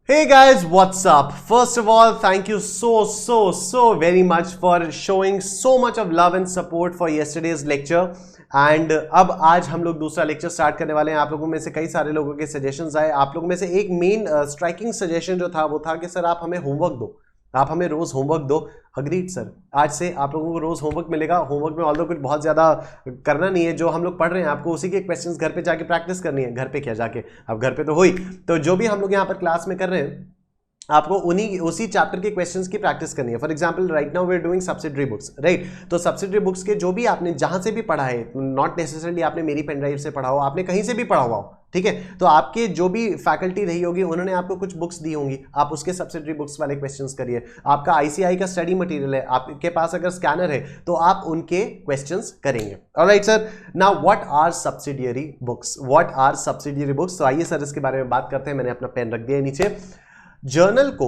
Hey guys, what's up? First of all, thank you so very much for showing so much of love and support for yesterday's lecture. And अब आज हम लोग दूसरा lecture start करने वाले हैं। आप लोगों में से कई सारे लोगों के सजेशंस आए। आप लोगों में से एक मेन स्ट्राइकिंग सजेशन जो था वो था कि सर आप हमें होमवर्क दो, आप हमें रोज होमवर्क दो। अग्रीड सर, आज से आप लोगों को रोज होमवर्क मिलेगा। होमवर्क में ऑल्दो कुछ बहुत ज्यादा करना नहीं है, जो हम लोग पढ़ रहे हैं आपको उसी के क्वेश्चंस घर पे जाके प्रैक्टिस करनी है। घर पे क्या जाके, अब घर पे तो हुई, तो जो भी हम लोग यहाँ पर क्लास में कर रहे हैं आपको उसी चैप्टर के क्वेश्चंस की प्रैक्टिस करनी है। For example right now we are doing subsidiary books, right? तो सब्सिडरी बुक्स के जो भी आपने जहां से भी पढ़ा है, नॉट नेसेसरली आपने मेरी पेन ड्राइव से पढ़ा हो, आपने कहीं से भी पढ़ा हुआ हो, ठीक है? तो आपके जो भी फैकल्टी रही होगी उन्होंने आपको कुछ बुक्स दी होंगी, आप उसके सब्सिडरी बुक्स वाले क्वेश्चंस करिए। आपका आईसीआई का स्टडी मटेरियल है, आपके पास अगर स्कैनर है तो आप उनके क्वेश्चंस करेंगे। Alright sir, now what are subsidiary books? What are subsidiary books? तो आइए सर इसके बारे में बात करते हैं। मैंने अपना पेन रख दिया है नीचे। जर्नल को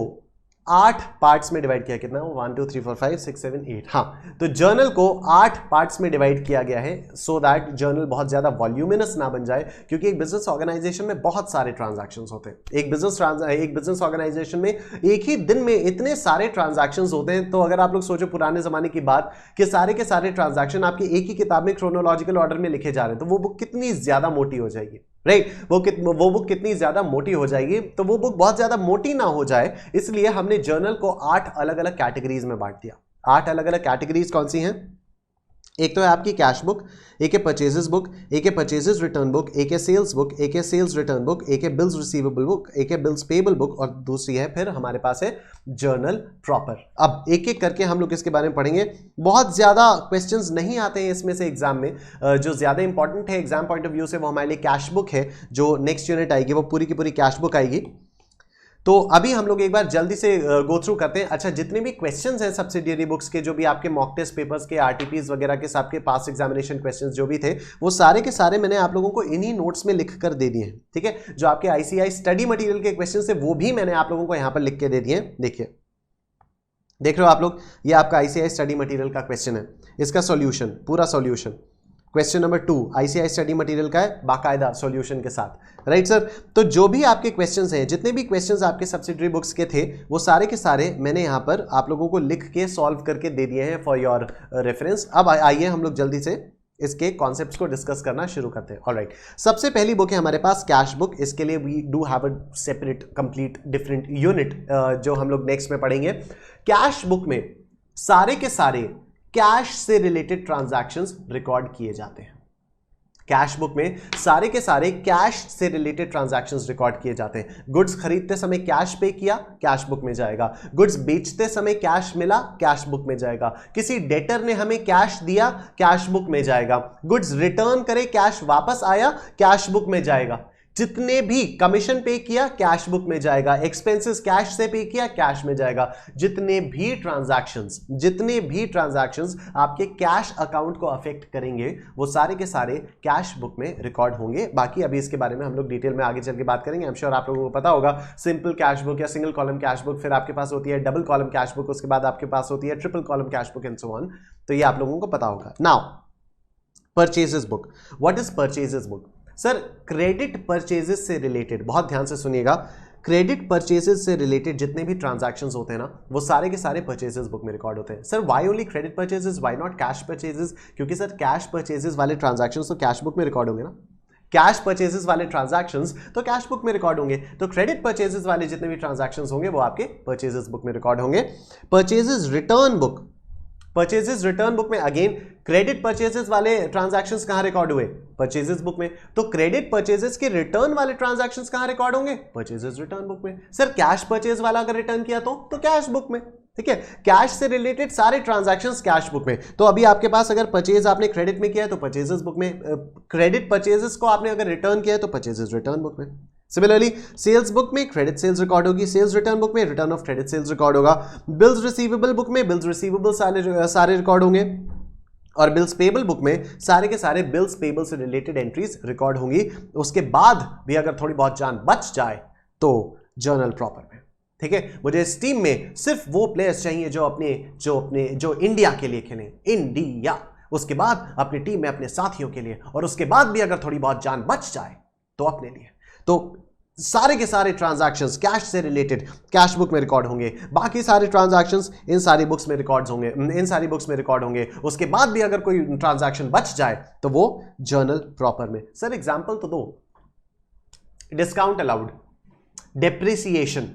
8 पार्ट्स में डिवाइड किया, कितना? 1 2 3 4 5 6 7 8। हाँ, तो जर्नल को 8 पार्ट्स में डिवाइड किया गया है सो दैट जर्नल बहुत ज्यादा वॉल्यूमिनस ना बन जाए, क्योंकि एक बिजनेस ऑर्गेनाइजेशन में बहुत सारे ट्रांजैक्शंस होते हैं। एक बिजनेस ऑर्गेनाइजेशन में एक ही दिन में इतने सारे ट्रांजैक्शंस होते हैं। तो अगर आप लोग सोचो पुराने जमाने की बात कि सारे के सारे ट्रांजैक्शन आपकी एक ही किताब में क्रोनोलॉजिकल ऑर्डर में लिखे जा रहे हैं, तो वो बुक कितनी ज्यादा मोटी हो जाएगी, राइट? वो बुक कितनी ज्यादा मोटी हो जाएगी। तो वो बुक बहुत ज्यादा मोटी ना हो जाए, इसलिए हमने जर्नल को 8 अलग अलग कैटेगरीज में बांट दिया। 8 अलग अलग कैटेगरीज कौन सी हैं? एक तो है आपकी कैश बुक, एक है परचेजेस बुक, एक है परचेजेस रिटर्न बुक, एक है सेल्स बुक, एक है सेल्स रिटर्न बुक, एक है बिल्स रिसीवेबल बुक, एक है बिल्स पेबल बुक, और दूसरी है फिर हमारे पास है जर्नल प्रॉपर। अब एक एक करके हम लोग इसके बारे में पढ़ेंगे। बहुत ज्यादा क्वेश्चंस नहीं आते हैं इसमें से एग्जाम में। जो ज्यादा इंपॉर्टेंट है एग्जाम पॉइंट ऑफ व्यू से वो हमारे लिए कैश बुक है। जो नेक्स्ट यूनिट आएगी वो पूरी की पूरी कैश बुक आएगी। तो अभी हम लोग एक बार जल्दी से गो थ्रू करते हैं। अच्छा, जितने भी क्वेश्चंस हैं सब्सिडियरी बुक्स के, जो भी आपके मॉक टेस्ट पेपर्स के, आरटीपीज वगैरह के, सबके पास एग्जामिनेशन क्वेश्चंस जो भी थे, वो सारे के सारे मैंने आप लोगों को इन्हीं नोट्स में लिख कर दे दिए हैं, ठीक है? जो आपके आईसीआई स्टडी मटेरियल के क्वेश्चंस है वो भी मैंने आप लोगों को यहाँ पर लिख के दे दिए हैं। देखिए, देख रहे हो आप लोग, ये आपका आईसीआई स्टडी मटेरियल का क्वेश्चन है, इसका सॉल्यूशन, पूरा solution. Question number 2 ICI study material का है, बाकायदा सॉल्यूशन के साथ, राइट सर? तो जो भी आपके क्वेश्चंस हैं, जितने भी क्वेश्चंस आपके सब्सिडरी बुक्स के थे, वो सारे के सारे मैंने यहाँ पर आप लोगों को लिख के सॉल्व करके दे दिए हैं फॉर योर रेफरेंस। अब आइए हम लोग जल्दी से इसके कॉन्सेप्ट्स को डिस्कस करना शुरू करते हैं। ऑलराइट, सबसे पहली बुक है हमारे पास कैश बुक। इसके लिए we do have a separate complete different unit जो हम लोग नेक्स्ट में पढ़ेंगे। कैश बुक में सारे के सारे कैश से रिलेटेड ट्रांजैक्शंस रिकॉर्ड किए जाते हैं। कैश बुक में सारे के सारे कैश से रिलेटेड ट्रांजैक्शंस रिकॉर्ड किए जाते हैं। गुड्स खरीदते समय कैश पे किया, कैश बुक में जाएगा। गुड्स बेचते समय कैश मिला, कैश बुक में जाएगा। किसी डेटर ने हमें कैश दिया, कैश बुक में जाएगा। गुड्स रिटर्न करे, कैश वापस आया, कैश बुक में जाएगा। जितने भी कमीशन पे किया, कैश बुक में जाएगा। एक्सपेंसेस कैश से पे किया, कैश में जाएगा। जितने भी ट्रांजैक्शंस आपके कैश अकाउंट को अफेक्ट करेंगे, वो सारे के सारे कैश बुक में रिकॉर्ड होंगे। बाकी अभी इसके बारे में हम लोग डिटेल में आगे चल के बात करेंगे। आई एम श्योर आप लोगों को पता होगा सिंपल कैश बुक या सिंगल कॉलम कैश बुक, फिर आपके पास होती है डबल कॉलम कैश बुक, उसके बाद आपके पास होती है triple column cash book and so on. तो ये आप लोगों को पता होगा। Now purchases book, what is purchases book? Sir, credit purchases से रिलेटेड, बहुत ध्यान से सुनिएगा, क्रेडिट परचेजेस से रिलेटेड जितने भी ट्रांजैक्शंस होते हैं ना, वो सारे के सारे परचेजेस बुक में रिकॉर्ड होते हैं। Sir, why only credit purchases, why not cash purchases? क्योंकि सर कैश परचेजेस वाले ट्रांजैक्शंस तो कैश बुक में रिकॉर्ड होंगे ना। कैश परचेजेस वाले ट्रांजैक्शंस तो कैश बुक में रिकॉर्ड होंगे, तो क्रेडिट परचेजेस वाले जितने भी ट्रांजैक्शंस होंगे वो आपके परचेजेस बुक में रिकॉर्ड होंगे। Purchases return book, purchases return book में अगेन क्रेडिट परचेजेस वाले ट्रांजैक्शंस कहां रिकॉर्ड हुए? परचेजेस बुक में। तो क्रेडिट परचेजेस के रिटर्न वाले ट्रांजैक्शंस कहां रिकॉर्ड होंगे? परचेजेस रिटर्न बुक में। सर, कैश परचेज वाला अगर रिटर्न किया तो कैश बुक में, ठीक है? कैश से रिलेटेड सारे ट्रांजैक्शंस कैश बुक में। तो अभी आपके पास अगर परचेज आपने क्रेडिट में किया है तो परचेजेस बुक में, क्रेडिट परचेजेस को आपने अगर रिटर्न किया है तो परचेजेस रिटर्न बुक में। सिमिलरली सेल्स बुक में क्रेडिट सेल्स रिकॉर्ड होगी, सेल्स रिटर्न बुक में return of credit sales record होगा। बिल्स रिसीवेबल बुक में बिल्स रिसीवेबल सारे रिकॉर्ड होंगे, और बिल्स पेबल बुक में सारे के सारे बिल्स पेबल से रिलेटेड एंट्रीज रिकॉर्ड होंगी। उसके बाद भी अगर थोड़ी बहुत जान बच जाए तो जर्नल प्रॉपर में, ठीक है? मुझे इस टीम में सिर्फ वो प्लेयर्स चाहिए जो इंडिया के लिए खेलें, इंडिया। उसके बाद अपनी टीम में अपने साथियों के लिए, और उसके बाद भी अगर थोड़ी बहुत जान बच जाए तो अपने लिए। तो सारे के सारे ट्रांजैक्शंस कैश से रिलेटेड कैश बुक में रिकॉर्ड होंगे, बाकी सारे ट्रांजैक्शंस इन सारी बुक्स में रिकॉर्ड्स होंगे, इन सारी बुक्स में रिकॉर्ड होंगे। उसके बाद भी अगर कोई ट्रांजैक्शन बच जाए तो वो जर्नल प्रॉपर में। सर एग्जांपल तो दो। Discount allowed, depreciation,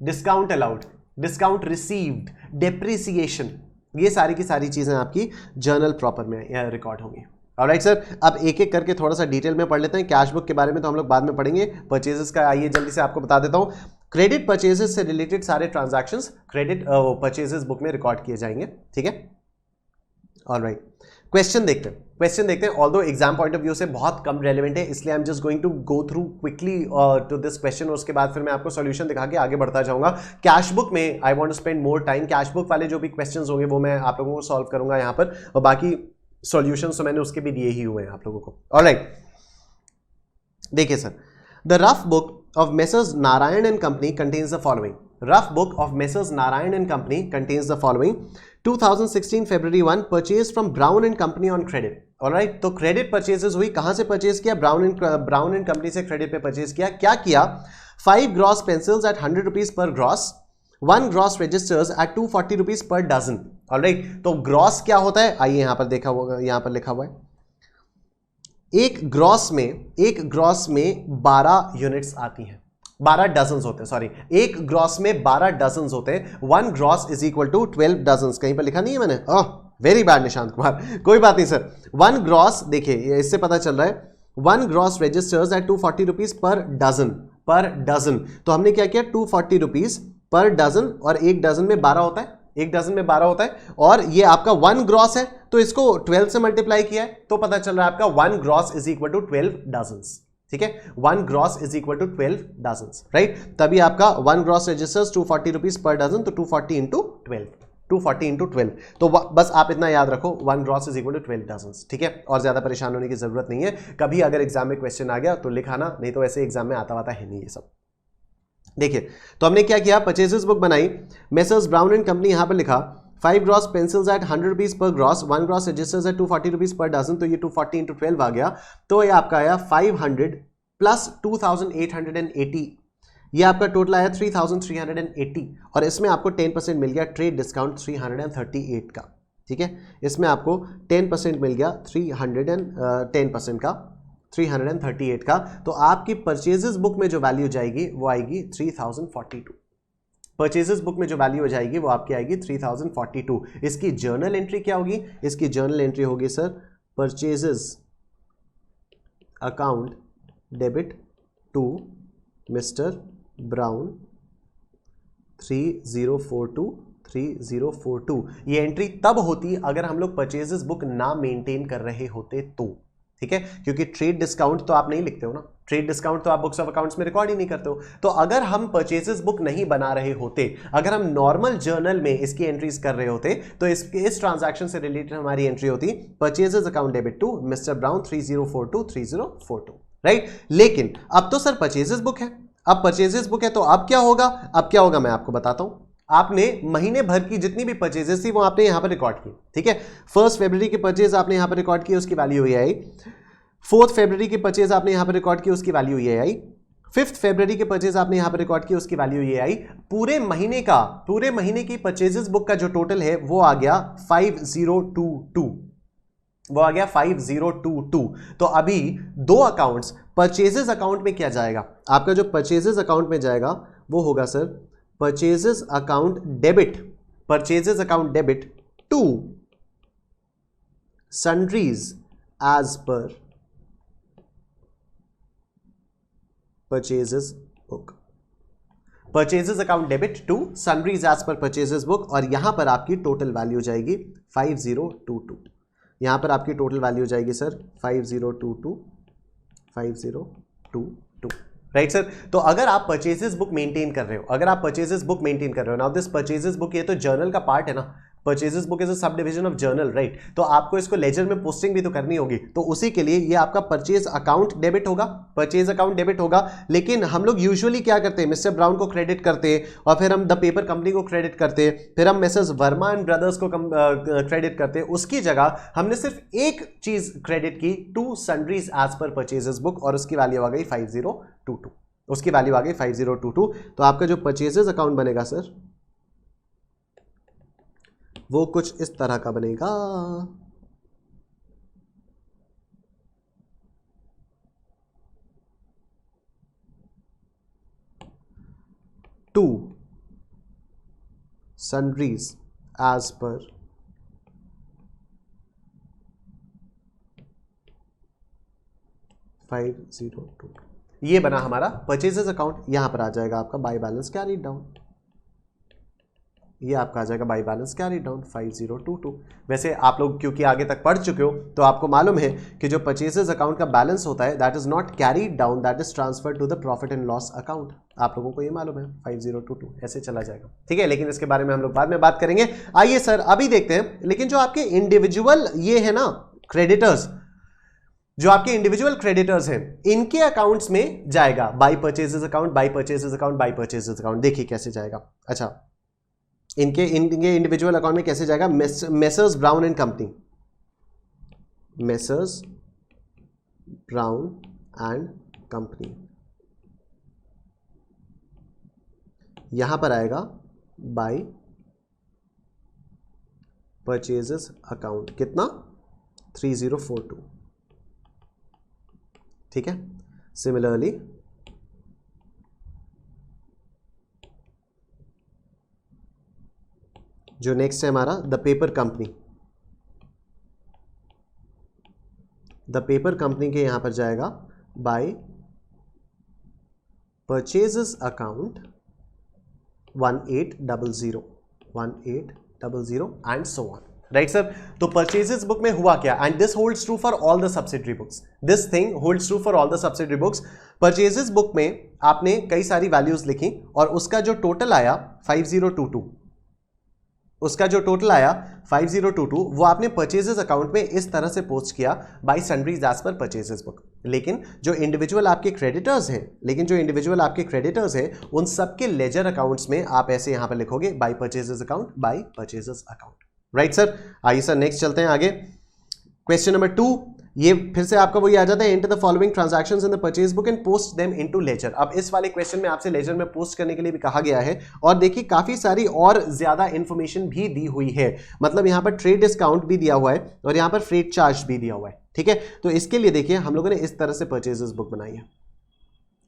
discount allowed, discount received, depreciation, ये सारी की सारी चीजें आपकी जर्नल प्रॉपर में रिकॉर्ड होंगी। ऑलराइट सर, अब एक एक करके थोड़ा सा डिटेल में पढ़ लेते हैं। कैश बुक के बारे में तो हम लोग बाद में पढ़ेंगे, परचेजेस का आइए जल्दी से आपको बता देता हूं। क्रेडिट परचेजेस से रिलेटेड सारे ट्रांजैक्शंस क्रेडिट परचेजेस बुक में रिकॉर्ड किए जाएंगे, ठीक है। ऑलराइट, क्वेश्चन देखते हैं, क्वेश्चन देखते हैं। Although exam point of view से बहुत कम रेलेवेंट है, इसलिए I am just going to go through quickly to this question, और उसके बाद फिर मैं आपको सॉल्यूशन दिखा के आगे बढ़ता जाऊंगा। कैश बुक में I want to spend more time, cash book वाले जो भी क्वेश्चंस होंगे वो मैं आप लोगों को सॉल्व करूंगा यहाँ पर, और बाकी सॉल्यूशंस तो मैंने उसके भी दिए ही हुए हैं आप लोगों को। ऑलराइट, देखिए sir, the rough book of Messrs. Narayan and Company contains the following. Rough book of Messrs. Narayan and Company contains the following. 2016 February 1 purchased from Brown and Company on credit. Alright, तो credit purchases हुई, कहां से purchase किया? Brown and company से credit पे purchase किया। क्या किया? 5 gross pencils at 100 rupees per gross, 1 gross registers at 240 rupees per dozen. Alright, तो ग्रॉस क्या होता है? आइए यहां पर देखा होगा, यहां पर लिखा हुआ है एक ग्रॉस में 12 यूनिट्स आती हैं, 12 डजन्स होते हैं, सॉरी, एक ग्रॉस में 12 डजन्स होते हैं। 1 gross is equal to 12 dozens. कहीं पर लिखा नहीं है मैंने? वेरी बैड निशांत कुमार, कोई बात नहीं सर। 1 ग्रॉस, देखिए इससे पता चल रहा है 1 gross registers at 240 rupees per dozen. तो हमने क्या किया? 240 रुपीज पर डजन, और एक डजन में 12 होता है, एक डजन में 12 होता है, और ये आपका 1 ग्रॉस है तो इसको 12 से मल्टीप्लाई किया है तो पता चल रहा है आपका 1 gross is equal to 12 dozens, ठीक है। 1 gross is equal to 12 dozens, right. तभी आपका 1 gross registers 240 rupees per dozen, तो 240 इंटू 12, 240 इंटू 12। तो बस आप इतना याद रखो, 1 gross is equal to 12 dozens, ठीक है। और ज्यादा परेशान होने की जरूरत नहीं है। कभी अगर एग्जाम में क्वेश्चन आ गया तो लिखाना, नहीं तो ऐसे एग्जाम में आता है नहीं ये सब। देखिए, तो हमने क्या किया? परचेजेस बुक बनाई, मेसर्स ब्राउन एंड कंपनी, यहां पर लिखा 5 gross pencils at 100 rupees per gross, 1 gross registers at 240 rupees per dozen, तो ये 240 इंटू 12 आ गया। तो ये आपका आया 500 प्लस 2880, ये आपका टोटल आया 3380, और इसमें आपको 10% मिल गया ट्रेड डिस्काउंट 338 का, ठीक है। इसमें आपको 10% मिल गया 10% का 338 का। तो आपकी परचेजेस बुक में जो वैल्यू जाएगी वो आएगी 3042। परचेजेस बुक में जो वैल्यू हो जाएगी वो आपकी आएगी 3042। इसकी जर्नल एंट्री क्या होगी? इसकी जर्नल एंट्री होगी sir, purchases account debit to mister Brown 3042। ये एंट्री तब होती अगर हम लोग परचेजेस बुक ना मेंटेन कर रहे होते तो, ठीक है, क्योंकि ट्रेड डिस्काउंट तो आप नहीं लिखते हो ना, ट्रेड डिस्काउंट तो आप बुक्स ऑफ अकाउंट्स में रिकॉर्ड ही नहीं करते हो। तो अगर हम परचेजेस बुक नहीं बना रहे होते, अगर हम नॉर्मल जर्नल में इसकी एंट्रीज कर रहे होते, तो इस ट्रांजैक्शन से रिलेटेड हमारी एंट्री होती purchases account debit to mister Brown 3042, right. लेकिन अब तो सर परचेजेस बुक है, अब परचेजेस बुक है तो अब क्या होगा? अब क्या होगा मैं आपको बताता हूं। आपने महीने भर की जितनी भी परचेजेस थी वो आपने यहां पर रिकॉर्ड की, ठीक है। 1 फरवरी की परचेज आपने यहां पर रिकॉर्ड की, उसकी वैल्यू ये आई। 4 फरवरी की परचेज आपने यहां पर रिकॉर्ड की, उसकी वैल्यू ये आई। 5 फरवरी की परचेज आपने यहां पर रिकॉर्ड की, उसकी वैल्यू ये आई। पूरे महीने की परचेजेस बुक का जो टोटल है वो आ गया 5022, वो आ गया 5022। तो अभी 2 अकाउंट्स, परचेजेस अकाउंट में क्या जाएगा? आपका जो परचेजेस अकाउंट में जाएगा वो होगा sir purchases account debit to sundries as per purchases book, purchases account debit to sundries as per purchases book, और यहां पर आपकी टोटल वैल्यू जाएगी 5022। यहां पर आपकी टोटल वैल्यू जाएगी सर 5022, राइट सर। तो अगर आप परचेजेस बुक मेंटेन कर रहे हो, नाउ दिस परचेजेस बुक ये तो जर्नल का पार्ट है ना, purchases book is a sub division of journal, right? तो आपको इसको लेजर में पोस्टिंग भी तो करनी होगी, तो उसी के लिए ये आपका परचेज अकाउंट डेबिट होगा, परचेज अकाउंट डेबिट होगा। लेकिन हम लोग यूजुअली क्या करते हैं, मिस्टर ब्राउन को क्रेडिट करते हैं और फिर हम द पेपर कंपनी को क्रेडिट करते हैं, फिर हम मिसेस वर्मा एंड ब्रदर्स को क्रेडिट करते हैं। उसकी जगह हमने सिर्फ एक चीज क्रेडिट की, to sundries as per purchases book, और उसकी वैल्यू आ गई 5022, उसकी वैल्यू आ गई 5022। तो आपका जो परचेजेस अकाउंट बनेगा सर वो कुछ इस तरह का बनेगा। टू सन्ड्रीज एज पर $502, ये बना हमारा परचेजेस अकाउंट। यहां पर आ जाएगा आपका बाय बैलेंस कैरी डाउन, ये आपका आ जाएगा बाय बैलेंस कैरी डाउन 5022। वैसे आप लोग क्योंकि आगे तक पढ़ चुके हो तो आपको मालूम है कि जो परचेजेस अकाउंट का बैलेंस होता है that is not carried down, that is transfer to the profit and loss account. आप लोगों को ये मालूम है 5022 ऐसे चला जाएगा, ठीक है? लेकिन इसके बारे में हम लोग बाद में बात करेंगे। आइए सर अभी देखते हैं, लेकिन जो आपके इंडिविजुअल ये है ना क्रेडिटर्स, जो आपके इंडिविजुअल क्रेडिटर्स हैं इनके अकाउंट्स में जाएगा by purchases account, by purchases account, by purchases account. देखिए कैसे जाएगा। अच्छा, इनके इंडिविजुअल अकाउंट में कैसे जाएगा? Messrs Brown and company, messrs Brown and company, यहां पर आएगा बाय परचेजेस अकाउंट, कितना? 3042, ठीक है? सिमिलरली जो नेक्स्ट है हमारा the paper company, the paper company के यहां पर जाएगा by purchases account 1800 and so on, right sir? तो परचेजेस बुक में हुआ क्या, and this holds true for all the subsidiary books, this thing holds true for all the subsidiary books. Purchases book में आपने कई सारी वैल्यूज लिखी और उसका जो टोटल आया 5022, उसका जो टोटल आया 5022 वो आपने परचेजेस अकाउंट में इस तरह से पोस्ट किया by sundries as per purchases book. लेकिन जो इंडिविजुअल आपके क्रेडिटर्स हैं, उन सबके लेजर अकाउंट्स में आप ऐसे यहां पर लिखोगे by purchases account, by purchases account, right sir? आइए सर नेक्स्ट चलते हैं आगे। क्वेश्चन नंबर 2, ये फिर से आपका वही आ जाता है, enter the following transactions in the purchase book and post them into ledger. अब इस वाले क्वेश्चन में आपसे लेजर में पोस्ट करने के लिए भी कहा गया है, और देखिए काफी सारी और ज्यादा इंफॉर्मेशन भी दी हुई है। मतलब यहां पर ट्रेड डिस्काउंट भी दिया हुआ है और यहां पर फ्रेट चार्ज भी दिया हुआ है, ठीक है? तो इसके लिए देखिए हम लोगों ने इस तरह से परचेजेस बुक बनाई है,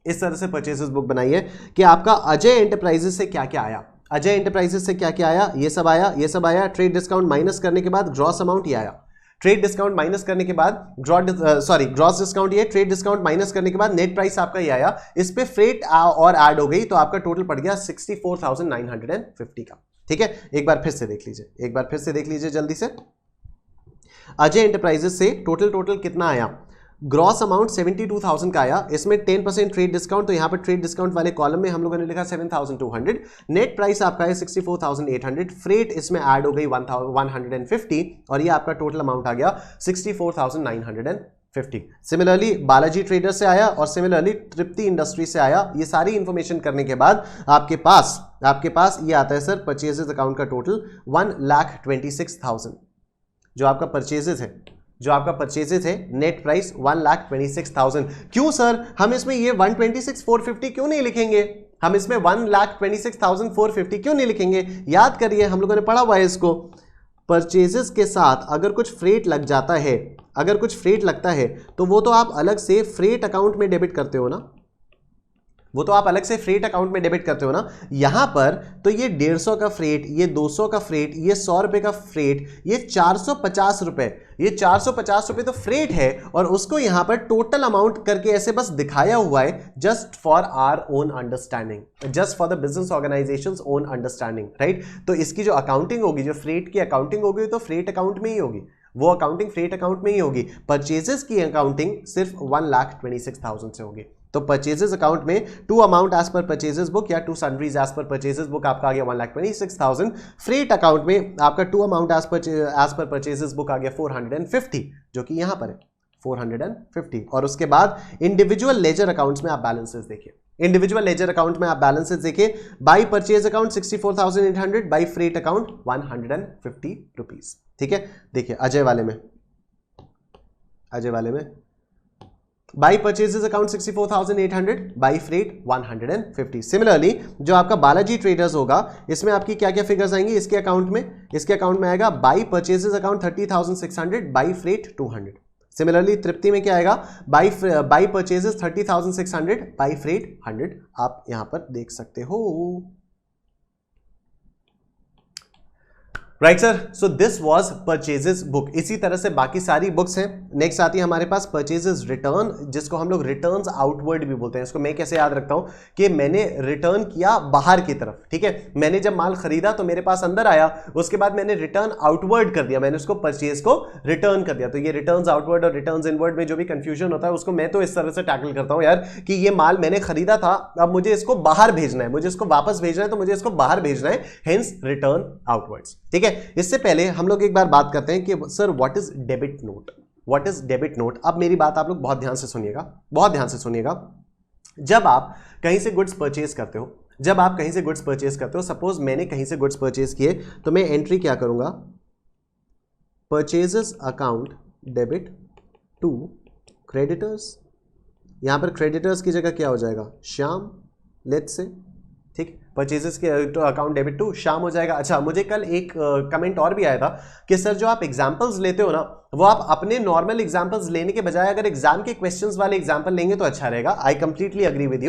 इस तरह से परचेजेस बुक बनाई है कि आपका अजय एंटरप्राइजेस से क्या क्या आया, अजय एंटरप्राइजेस से क्या क्या आया, ये सब आया, ये सब आया। ट्रेड डिस्काउंट माइनस करने के बाद ग्रॉस अमाउंट ये आया, ट्रेड डिस्काउंट माइनस करने के बाद ग्रॉस डिस्काउंट ये, ट्रेड डिस्काउंट माइनस करने के बाद नेट प्राइस आपका ये आया, इस पे फ्रेट और ऐड हो गई, तो आपका टोटल पड़ गया 64,950 का, ठीक है? एक बार फिर से देख लीजिए, जल्दी से। अजय एंटरप्राइजेस से टोटल कितना आया? ग्रॉस अमाउंट 72,000 का आया, इसमें 10% ट्रेड डिस्काउंट, तो यहां पर ट्रेड डिस्काउंट वाले कॉलम में हम लोगों ने लिखा 7,200। नेट प्राइस आपका है 64,800, फ्रेट इसमें ऐड हो गई 150, और ये आपका टोटल अमाउंट आ गया 64,950। सिमिलरली बालाजी ट्रेडर से आया और सिमिलरली तृप्ति इंडस्ट्री से आया। ये सारी इंफॉर्मेशन करने के बाद आपके पास ये आता है सर परचेजेस अकाउंट का टोटल 1,26,000। जो आपका परचेजेस है नेट प्राइस 1,26,000। क्यों सर हम इसमें ये 126,450 क्यों नहीं लिखेंगे? हम इसमें 1,26,450 क्यों नहीं लिखेंगे? याद करिए, हम लोगों ने पढ़ा हुआ है इसको। परचेजेस के साथ अगर कुछ फ्रेट लग जाता है, अगर कुछ फ्रेट लगता है तो वो तो आप अलग से फ्रेट अकाउंट में डेबिट करते हो ना, वो तो आप अलग से फ्रेट अकाउंट में डेबिट करते हो ना। यहां पर तो ये 150 का फ्रेट, ये 200 का फ्रेट, ये 100 रुपए का फ्रेट, ये 450 रुपए, ये 450 रुपए तो फ्रेट है, और उसको यहां पर टोटल अमाउंट करके ऐसे बस दिखाया हुआ है, just for our own understanding, just for the business organisations own understanding, right? तो इसकी जो अकाउंटिंग होगी, जो फ्रेट की अकाउंटिंग होगी, तो फ्रेट अकाउंट में ही होगी, वो अकाउंटिंग फ्रेट अकाउंट में ही होगी। परचेजेस की अकाउंटिंग सिर्फ 1,26,000 से होगी। तो परचेजेस अकाउंट में to amount as per purchases book या to sundries as per purchases book आपका आ गया 1,26,000। फ्रेट अकाउंट में आपका to amount as per purchases book आ गया 450, जो कि यहां पर है 450। और उसके बाद इंडिविजुअल लेजर अकाउंट्स में आप बैलेंसेस देखिए, इंडिविजुअल लेजर अकाउंट में आप बैलेंसेस देखिए, by purchase account 64,800, by freight account 150 rupees. ठीक है, देखिए अजय वाले में by purchases account 64,800, by freight 150। Similarly जो आपका बालाजी ट्रेडर्स होगा इसमें आपकी क्या क्या फिगर्स आएंगी इसके अकाउंट में आएगा by purchases account 30,600, by freight 200। Similarly तृप्ति में क्या आएगा, बाई परचेजेस 30,600, बाई फ्रेट 100। आप यहां पर देख सकते हो। Right sir, so this was purchases book. इसी तरह से बाकी सारी बुक्स हैं। नेक्स्ट आती है हमारे पास परचेजेस रिटर्न, जिसको हम लोग रिटर्न्स आउटवर्ड भी बोलते हैं। इसको मैं कैसे याद रखता हूं कि मैंने रिटर्न किया बाहर की तरफ। ठीक है, मैंने जब माल खरीदा तो मेरे पास अंदर आया, उसके बाद मैंने रिटर्न आउटवर्ड कर दिया, मैंने उसको परचेज को रिटर्न कर दिया। तो ये रिटर्न्स आउटवर्ड और रिटर्न्स इनवर्ड में जो भी कंफ्यूजन होता है उसको मैं तो इस तरह से टैकल करता हूं यार कि ये माल मैंने खरीदा था, अब मुझे इसको बाहर भेजना है, मुझे इसको वापस भेजना है, तो मुझे इसको बाहर भेजना है, हेंस रिटर्न आउटवर्ड्स। ठीक है, इससे पहले हम लोग एक बार बात करते हैं कि sir what is debit note, what is debit note. अब मेरी बात आप लोग बहुत ध्यान से सुनिएगा। जब आप कहीं से गुड्स परचेज करते हो, सपोज मैंने कहीं से गुड्स परचेज किए, तो मैं एंट्री क्या करूंगा, purchases account debit to creditors. यहां पर क्रेडिटर्स की जगह क्या हो जाएगा, श्याम, लेट्स से। ठीक, परचेजेस के अकाउंट डेबिट टू श्याम हो जाएगा। अच्छा, मुझे कल एक कमेंट और भी आया था कि सर जो आप एग्जांपल्स लेते हो ना, वो आप अपने नॉर्मल एग्जांपल्स लेने के बजाय अगर एग्जाम के क्वेश्चंस वाले एग्जांपल लेंगे तो अच्छा रहेगा। I completely agree with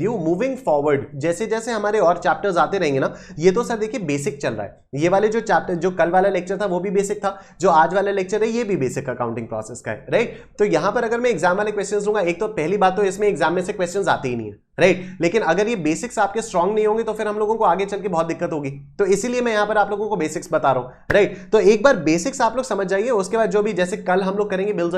you. Moving forward जैसे जैसे हमारे और चैप्टर्स आते रहेंगे ना, ये तो सर देखिए बेसिक चल रहा है। ये वाले जो चैप्टर, जो कल वाला लेक्चर था वो भी बेसिक था, जो आज वाला लेक्चर है ये भी बेसिक अकाउंटिंग प्रोसेस का है, राइट। तो यहां पर अगर मैं एग्जाम वाले क्वेश्चंस लूंगा, एक तो पहली बात तो इसमें एग्जाम में से क्वेश्चंस आते ही नहीं है, राइट। लेकिन अगर ये बेसिक्स आपके स्ट्रांग नहीं होंगे तो फिर हम लोगों को आगे चल के बहुत दिक्कत होगी। तो इसीलिए मैं यहां पर आप लोगों को बेसिक्स बता रहा हूं, राइट। तो एक बार बेसिक्स आप लोग समझ जाइए, उसके बाद जो भी जैसे कल हम लोग करेंगे बिल्स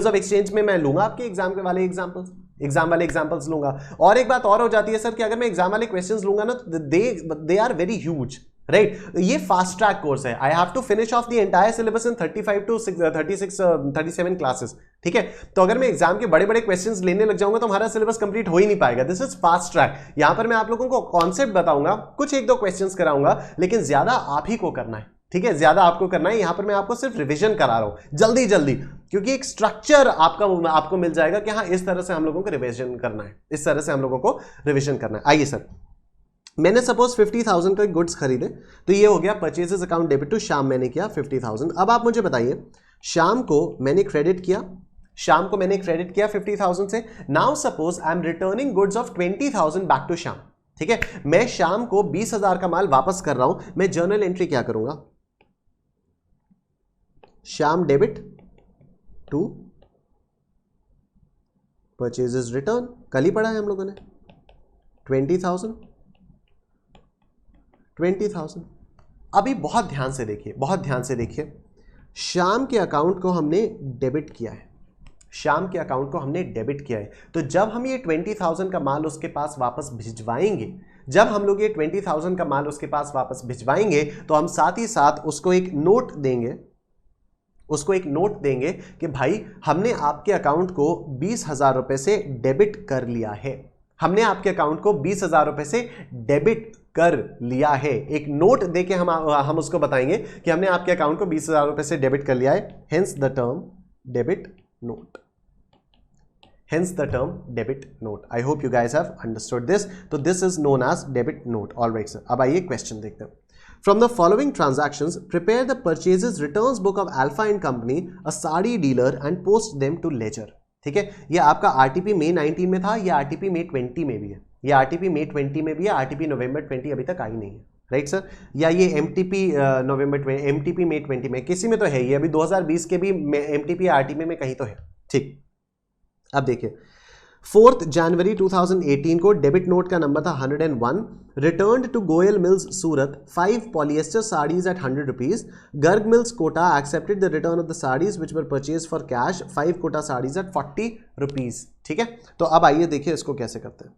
ऑफ एक्सचेंज में मैं लूंगा आपके एग्जाम के वाले एग्जांपल्स लूंगा। और एक बात और हो जाती है सर कि अगर मैं एग्जाम वाले क्वेश्चंस लूंगा ना, they are very huge, right. ये फास्ट ट्रैक कोर्स है, I have to finish off the entire syllabus in 35 to 37 classes. ठीक है, तो अगर मैं एग्जाम के बड़े बड़े क्वेश्चंस लेने लग जाऊंगा तो हमारा सिलेबस कंप्लीट हो ही नहीं पाएगा। This is fast track. यहां पर मैं आप लोगों को कॉन्सेप्ट बताऊंगा, कुछ एक दो क्वेश्चंस कराऊंगा, लेकिन ज्यादा आप ही को करना है। ठीक है, ज्यादा आपको करना है। यहां पर मैं आपको सिर्फ रिवीजन करा रहा हूं जल्दी, क्योंकि एक स्ट्रक्चर आपको मिल जाएगा कि हाँ इस तरह से हम लोगों को रिवीजन करना है, आइए सर, मैंने सपोज 50,000 का गुड्स खरीदे, तो ये हो गया purchases account debit to Shyam, मैंने किया 50,000। अब आप मुझे बताइए, श्याम को मैंने क्रेडिट किया 50,000 से। Now suppose I am returning goods of 20,000 back to Shyam. ठीक है, मैं श्याम को 20,000 का माल वापस कर रहा हूं। मैं जर्नल एंट्री क्या करूंगा, Shyam debit to purchases return, कल ही पढ़ा है हम लोगों ने, 20,000। अभी बहुत ध्यान से देखिए, श्याम के अकाउंट को हमने डेबिट किया है, तो जब हम ये 20,000 का माल उसके पास वापस भिजवाएंगे, तो हम साथ ही साथ उसको एक नोट देंगे कि भाई हमने आपके अकाउंट को 20,000 रुपए से डेबिट कर लिया है, एक नोट देके हम उसको बताएंगे कि हमने आपके अकाउंट को 20,000 रुपए से डेबिट कर लिया है, hence the term debit note. I hope you guys have understood this. तो this is known as debit note. Alright sir, अब आइए क्वेश्चन देखते हैं। From the following transactions, prepare the purchases returns book of Alpha and Company, a sari dealer, and post them to ledger. ठीक है, ये आपका RTP मई 19 में था, ये आरटीपी मई 20 में भी है, आरटीपी नवंबर 20 अभी तक आई नहीं है, राइट सर। या ये एमटीपी एमटीपी मई 20 में, किसी में तो है ये, अभी 2020 के भी एमटीपी आरटीपी में कहीं तो है। ठीक, अब देखिए 4 जनवरी 2018 को डेबिट नोट का नंबर था 101. Return to Goyal mills Surat 5 polyester saris at 100 rupees. Garg mills Kota accepted the return of the saris which were purchase for cash 5 Kota saris at 40 rupees. ठीक है, तो अब आइए देखिए इसको कैसे करते हैं.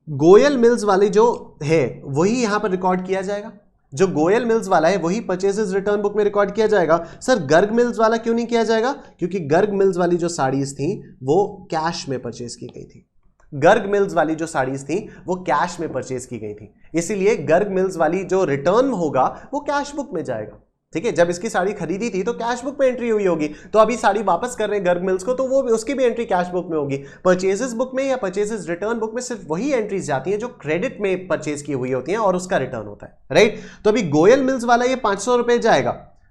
गोयल मिल्स वाली जो है वही यहां पर रिकॉर्ड किया जाएगा. जो गोयल मिल्स वाला है वही परचेजेस रिटर्न बुक में रिकॉर्ड किया जाएगा. सर गर्ग मिल्स वाला क्यों नहीं किया जाएगा? क्योंकि गर्ग मिल्स वाली जो साड़ीज थी वो कैश में परचेज की गई थी. गर्ग मिल्स वाली जो साड़ीज थी वो कैश में परचेज की गई थी, इसीलिए गर्ग मिल्स वाली जो रिटर्न होगा वो कैश बुक में जाएगा. ठीक है, जब इसकी साड़ी खरीदी थी तो कैश बुक में एंट्री हुई होगी, तो अभी साड़ी वापस कर रहे हैं गर्ग मिल्स को तो वो उसकी भी एंट्री कैश बुक में होगी. परचेजेस बुक में या परचेजेस रिटर्न बुक में सिर्फ वही एंट्रीज जाती हैं जो क्रेडिट में परचेज की हुई होती हैं और उसका रिटर्न होता है. राइट, तो अभी गोयल मिल्स वाला ये 500 रुपए जाएगा.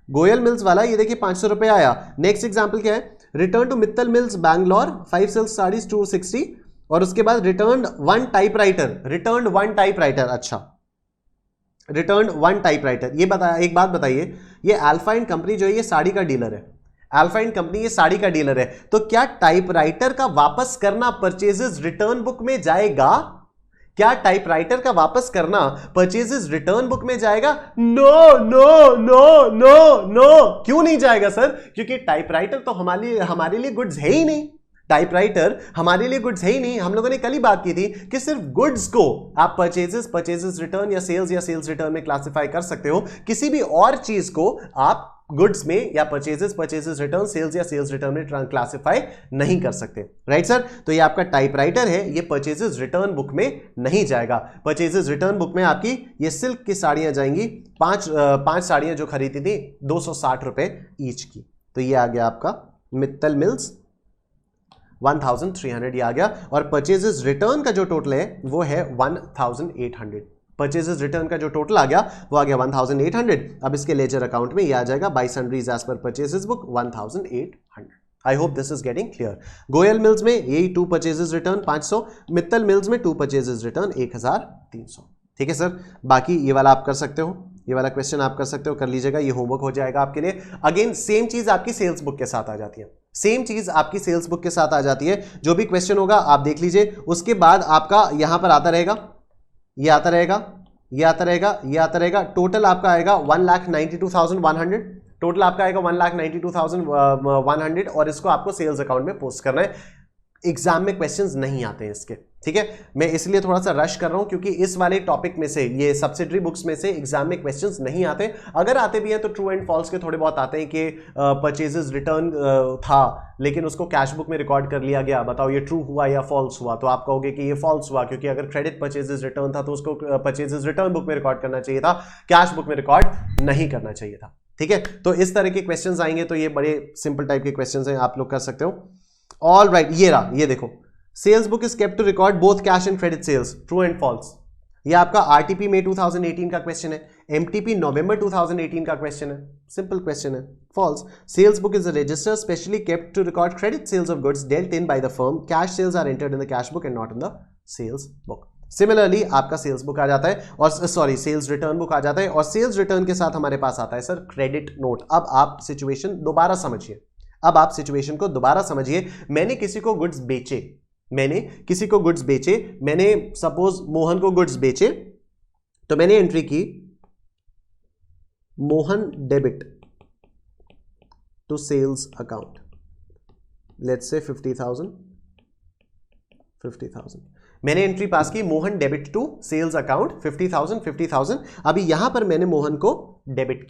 गोयल मिल्स वाला ये देखिए 500 रुपए आया. नेक्स्ट एग्जाम्पल क्या है? Return to Mittal mills Bangalore 5 silk saris 260 और उसके बाद रिटर्न 1 टाइपराइटर. Return 1 typewriter. अच्छा, रिटर्न 1 टाइपराइटर. ये बताया, एक बात बताइए, ये अल्फा एंड कंपनी जो है ये साड़ी का डीलर है. अल्फा एंड कंपनी ये साड़ी का डीलर है, तो क्या टाइपराइटर का वापस करना परचेजेस रिटर्न बुक में जाएगा? क्या टाइपराइटर का वापस करना परचेजेस रिटर्न बुक में जाएगा? No no no no no. क्यों नहीं जाएगा सर? क्योंकि टाइपराइटर तो हमारे लिए गुड्स है ही नहीं. टाइपराइटर हमारे लिए गुड्स है ही नहीं. हम लोगों ने कल ही बात की थी कि सिर्फ गुड्स को आप परचेजेस रिटर्न या सेल्स रिटर्न में क्लासिफाई कर सकते हो. किसी भी और चीज को आप गुड्स में या परचेजेस रिटर्न, सेल्स या सेल्स रिटर्न में क्लासिफाई नहीं कर सकते. राइट सर, तो ये आपका टाइपराइटर है, ये परचेजेस रिटर्न बुक में नहीं जाएगा. परचेजेस रिटर्न बुक में आपकी ये सिल्क की साड़ियां जाएंगी. 5 साड़ियां जो खरीदी थी 260 रुपए ईच की. तो ये आ गया आपका मित्तल मिल्स 1300 ये आ गया. और परचेजेस रिटर्न का जो टोटल है वो है 1800. परचेजेस रिटर्न का जो टोटल आ गया वो आ गया 1800. अब इसके लेजर अकाउंट में ये आ जाएगा by sundries as per purchases book 1800. I hope this is getting clear. Goyal mills में यही 2 परचेजेस रिटर्न 500, मित्तल मिल्स में 2 परचेजेस रिटर्न 1300. ठीक है सर, बाकी ये वाला आप कर सकते हो, ये वाला क्वेश्चन आप कर सकते हो, कर लीजिएगा, ये होमवर्क हो जाएगा आपके लिए. अगेन सेम चीज आपकी सेल्स बुक के साथ आ जाती है. सेम चीज आपकी सेल्स बुक के साथ आ जाती है. जो भी क्वेश्चन होगा आप देख लीजिए, उसके बाद आपका यहां पर आता रहेगा, ये आता रहेगा, ये आता रहेगा, ये आता रहेगा. टोटल आपका आएगा 1,92,100. टोटल आपका आएगा 1,92,100 और इसको आपको सेल्स अकाउंट में पोस्ट करना है. एग्जाम में क्वेश्चंस नहीं आते हैं इसके. ठीक है, मैं इसलिए थोड़ा सा रश कर रहा हूं क्योंकि इस वाले टॉपिक में से, ये सब्सिडरी बुक्स में से एग्जाम में क्वेश्चंस नहीं आते. अगर आते भी हैं तो ट्रू एंड फॉल्स के थोड़े बहुत आते हैं कि परचेजेस रिटर्न था लेकिन उसको कैश बुक में रिकॉर्ड कर लिया गया, बताओ ये ट्रू हुआ या फॉल्स हुआ? तो आप कहोगे कि ये फॉल्स हुआ क्योंकि अगर क्रेडिट परचेजेस रिटर्न था तो उसको परचेजेस रिटर्न बुक में रिकॉर्ड करना चाहिए था, कैश बुक में रिकॉर्ड नहीं करना चाहिए था. ठीक है, तो इस तरह के क्वेश्चंस आएंगे, तो ये बड़े सिंपल टाइप के क्वेश्चंस हैं, आप लोग कर सकते हो. ऑल राइट, ये रहा, ये देखो, sales book is kept to record both cash and credit sales. True and false. ये आपका आरटीपी मई 2018 का क्वेश्चन है, एमटीपी नवंबर 2018 का क्वेश्चन है, सिंपल क्वेश्चन है. False. Sales book is a register specially kept to record credit sales of goods dealt in by the firm. Cash sales are entered in the cash book and not in the sales book. Similarly आपका sales book आ जाता है और sales return book आ जाता है और sales return के साथ हमारे पास आता है सर क्रेडिट नोट. अब आप सिचुएशन दोबारा समझिए, अब आप सिचुएशन को दोबारा समझिए. मैंने किसी को गुड्स बेचे, मैंने सपोज मोहन को गुड्स बेचे, तो मैंने एंट्री की Mohan debit to sales account, let's say 50,000. मैंने एंट्री पास की Mohan debit to sales account 50,000. अभी यहां पर मैंने मोहन को डेबिट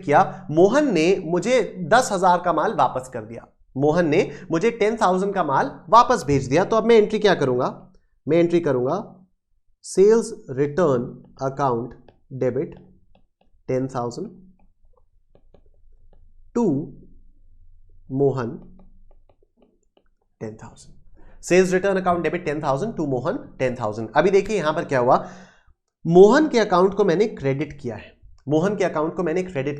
किया, मोहन ने मुझे 10,000 का माल वापस कर दिया, मोहन ने मुझे 10,000 का माल वापस भेज दिया. तो अब मैं एंट्री क्या करूंगा? मैं एंट्री करूंगा sales return account debit 10,000 to Mohan 10,000. Sales return account debit 10,000 to Mohan 10,000. अभी देखिए यहां पर क्या हुआ, मोहन के अकाउंट को मैंने क्रेडिट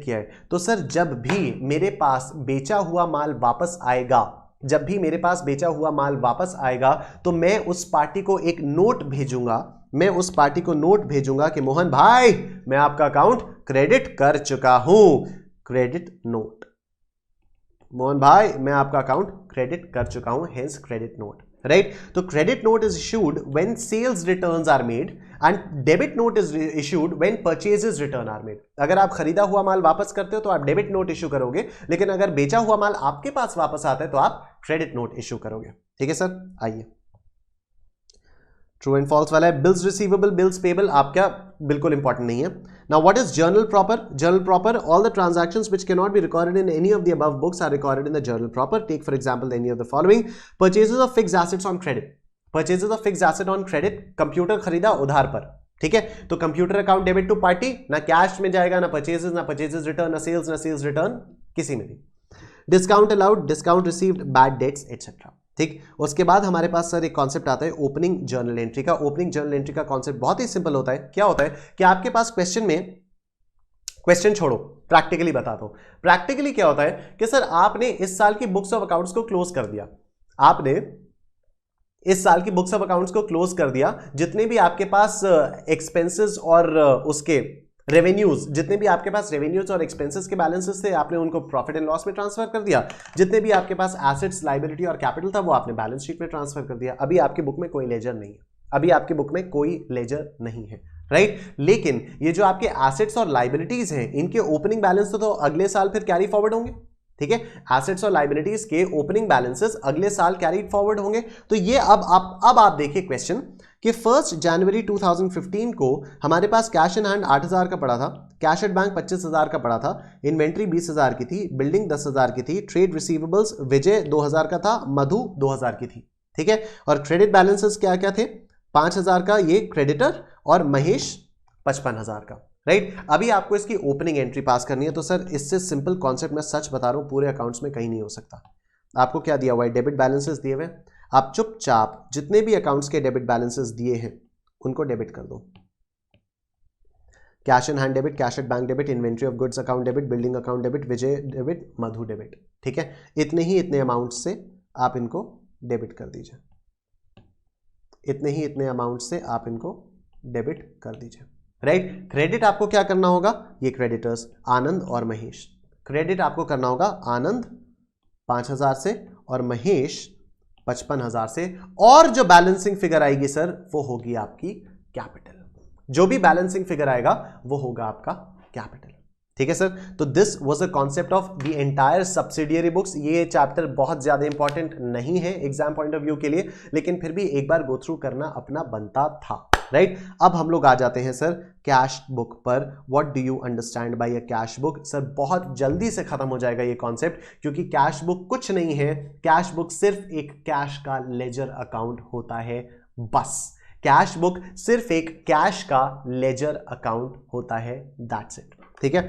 किया है, तो सर जब भी मेरे पास बेचा हुआ माल वापस आएगा, तो मैं उस पार्टी को एक नोट भेजूंगा, कि मोहन भाई मैं आपका अकाउंट क्रेडिट कर चुका हूं. क्रेडिट नोट, मोहन भाई मैं आपका अकाउंट क्रेडिट कर चुका हूं, हेंस क्रेडिट नोट, राइट। तो credit note is issued when sales returns are made and debit note is issued when purchases return are made. अगर आप खरीदा हुआ माल वापस करते हो तो आप डेबिट नोट इशू करोगे, लेकिन अगर बेचा हुआ माल आपके पास वापस आता है तो आप क्रेडिट नोट इशू करोगे। ठीक है सर, आइए ट्रू एंड फॉल्स वाला है। बिल्स रिसीवेबल, बिल्स पेबल आपका बिल्कुल इंपॉर्टेंट नहीं है। Now what is journal proper? Journal proper, all the transactions which can not be recorded in any of the above books are recorded in the journal proper. Take for example any of the following: purchases of fixed assets on credit, purchases of fixed asset on credit, computer खरीदा उधार पर, ठीक है, तो computer account debit to party, ना cash में जाएगा, ना परचेजेस रिटर्न, ना सेल्स रिटर्न, किसी में भी। Discount allowed, discount received, bad debts etcetera. ठीक, उसके बाद हमारे पास सर एक कॉन्सेप्ट आता है ओपनिंग जर्नल एंट्री का। ओपनिंग जर्नल एंट्री का कॉन्सेप्ट बहुत ही सिंपल होता है। क्या होता है कि आपके पास क्वेश्चन छोड़ो, प्रैक्टिकली बता दो। प्रैक्टिकली क्या होता है कि सर आपने इस साल की बुक्स ऑफ अकाउंट्स को क्लोज कर दिया, आपने इस साल की बुक्स ऑफ अकाउंट्स को क्लोज कर दिया, जितने भी आपके पास एक्सपेंसेस और उसके रेवेन्यूज, जितने भी आपके पास रेवेन्यूज और एक्सपेंसेस के बैलेंसेस थे आपने उनको प्रॉफिट एंड लॉस में ट्रांसफर कर दिया, जितने भी आपके पास एसेट्स, लायबिलिटी और कैपिटल था वो आपने बैलेंस शीट में ट्रांसफर कर दिया। अभी आपकी बुक में कोई लेजर नहीं है, अभी आपकी बुक में कोई लेजर नहीं है, राइट। लेकिन ये जो आपके एसेट्स और लायबिलिटीज हैं इनके ओपनिंग बैलेंस तो अगले साल फिर कैरी फॉरवर्ड होंगे, ठीक है। एसेट्स और लायबिलिटीज के ओपनिंग बैलेंसेस अगले साल कैरी फॉरवर्ड होंगे। तो ये अब आप देखिए क्वेश्चन कि 1 जनवरी 2015 को हमारे पास कैश इन हैंड 8,000 का पड़ा था, कैश एट बैंक 25,000 का पड़ा था, इन्वेंट्री 20,000 की थी, बिल्डिंग 10,000 की थी, ट्रेड रिसीवेबल्स विजय 2,000 का था, मधु 2,000 की थी, ठीक है। और क्रेडिट बैलेंसेस क्या क्या थे? 5,000 का ये क्रेडिटर और महेश 55,000 का, राइट। अभी आपको इसकी ओपनिंग एंट्री पास करनी है। तो सर इससे सिंपल कॉन्सेप्ट मैं सच बता रहा हूं पूरे अकाउंट्स में कहीं नहीं हो सकता। आपको क्या दिया हुआ है? डेबिट बैलेंसेस दिए हुए, आप चुपचाप जितने भी अकाउंट्स के डेबिट बैलेंसेस दिए हैं उनको डेबिट कर दो। Cash in hand debit, cash at bank debit, inventory of goods account debit, building account debit, Vijay debit, Madhu debit, ठीक है। इतने अमाउंट से आप इनको डेबिट कर दीजिए, इतने अमाउंट से आप इनको डेबिट कर दीजिए, राइट। क्रेडिट आपको क्या करना होगा? ये क्रेडिटर्स आनंद और महेश, क्रेडिट आपको करना होगा आनंद 5,000 से और महेश 55,000 से, और जो बैलेंसिंग फिगर आएगी सर वो होगी आपकी कैपिटल। जो भी बैलेंसिंग फिगर आएगा वो होगा आपका कैपिटल, ठीक है सर। तो this was a concept of the entire subsidiary books. ये चैप्टर बहुत ज्यादा इंपॉर्टेंट नहीं है एग्जाम पॉइंट ऑफ व्यू के लिए, लेकिन फिर भी एक बार गो थ्रू करना अपना बनता था, राइट। अब हम लोग आ जाते हैं सर कैश बुक पर। What do you understand by a cash book? Sir बहुत जल्दी से खत्म हो जाएगा ये कॉन्सेप्ट, क्योंकि कैश बुक कुछ नहीं है। कैश बुक सिर्फ एक कैश का लेजर अकाउंट होता है, बस। कैश बुक सिर्फ एक कैश का लेजर अकाउंट होता है, दैट्स इट, ठीक है।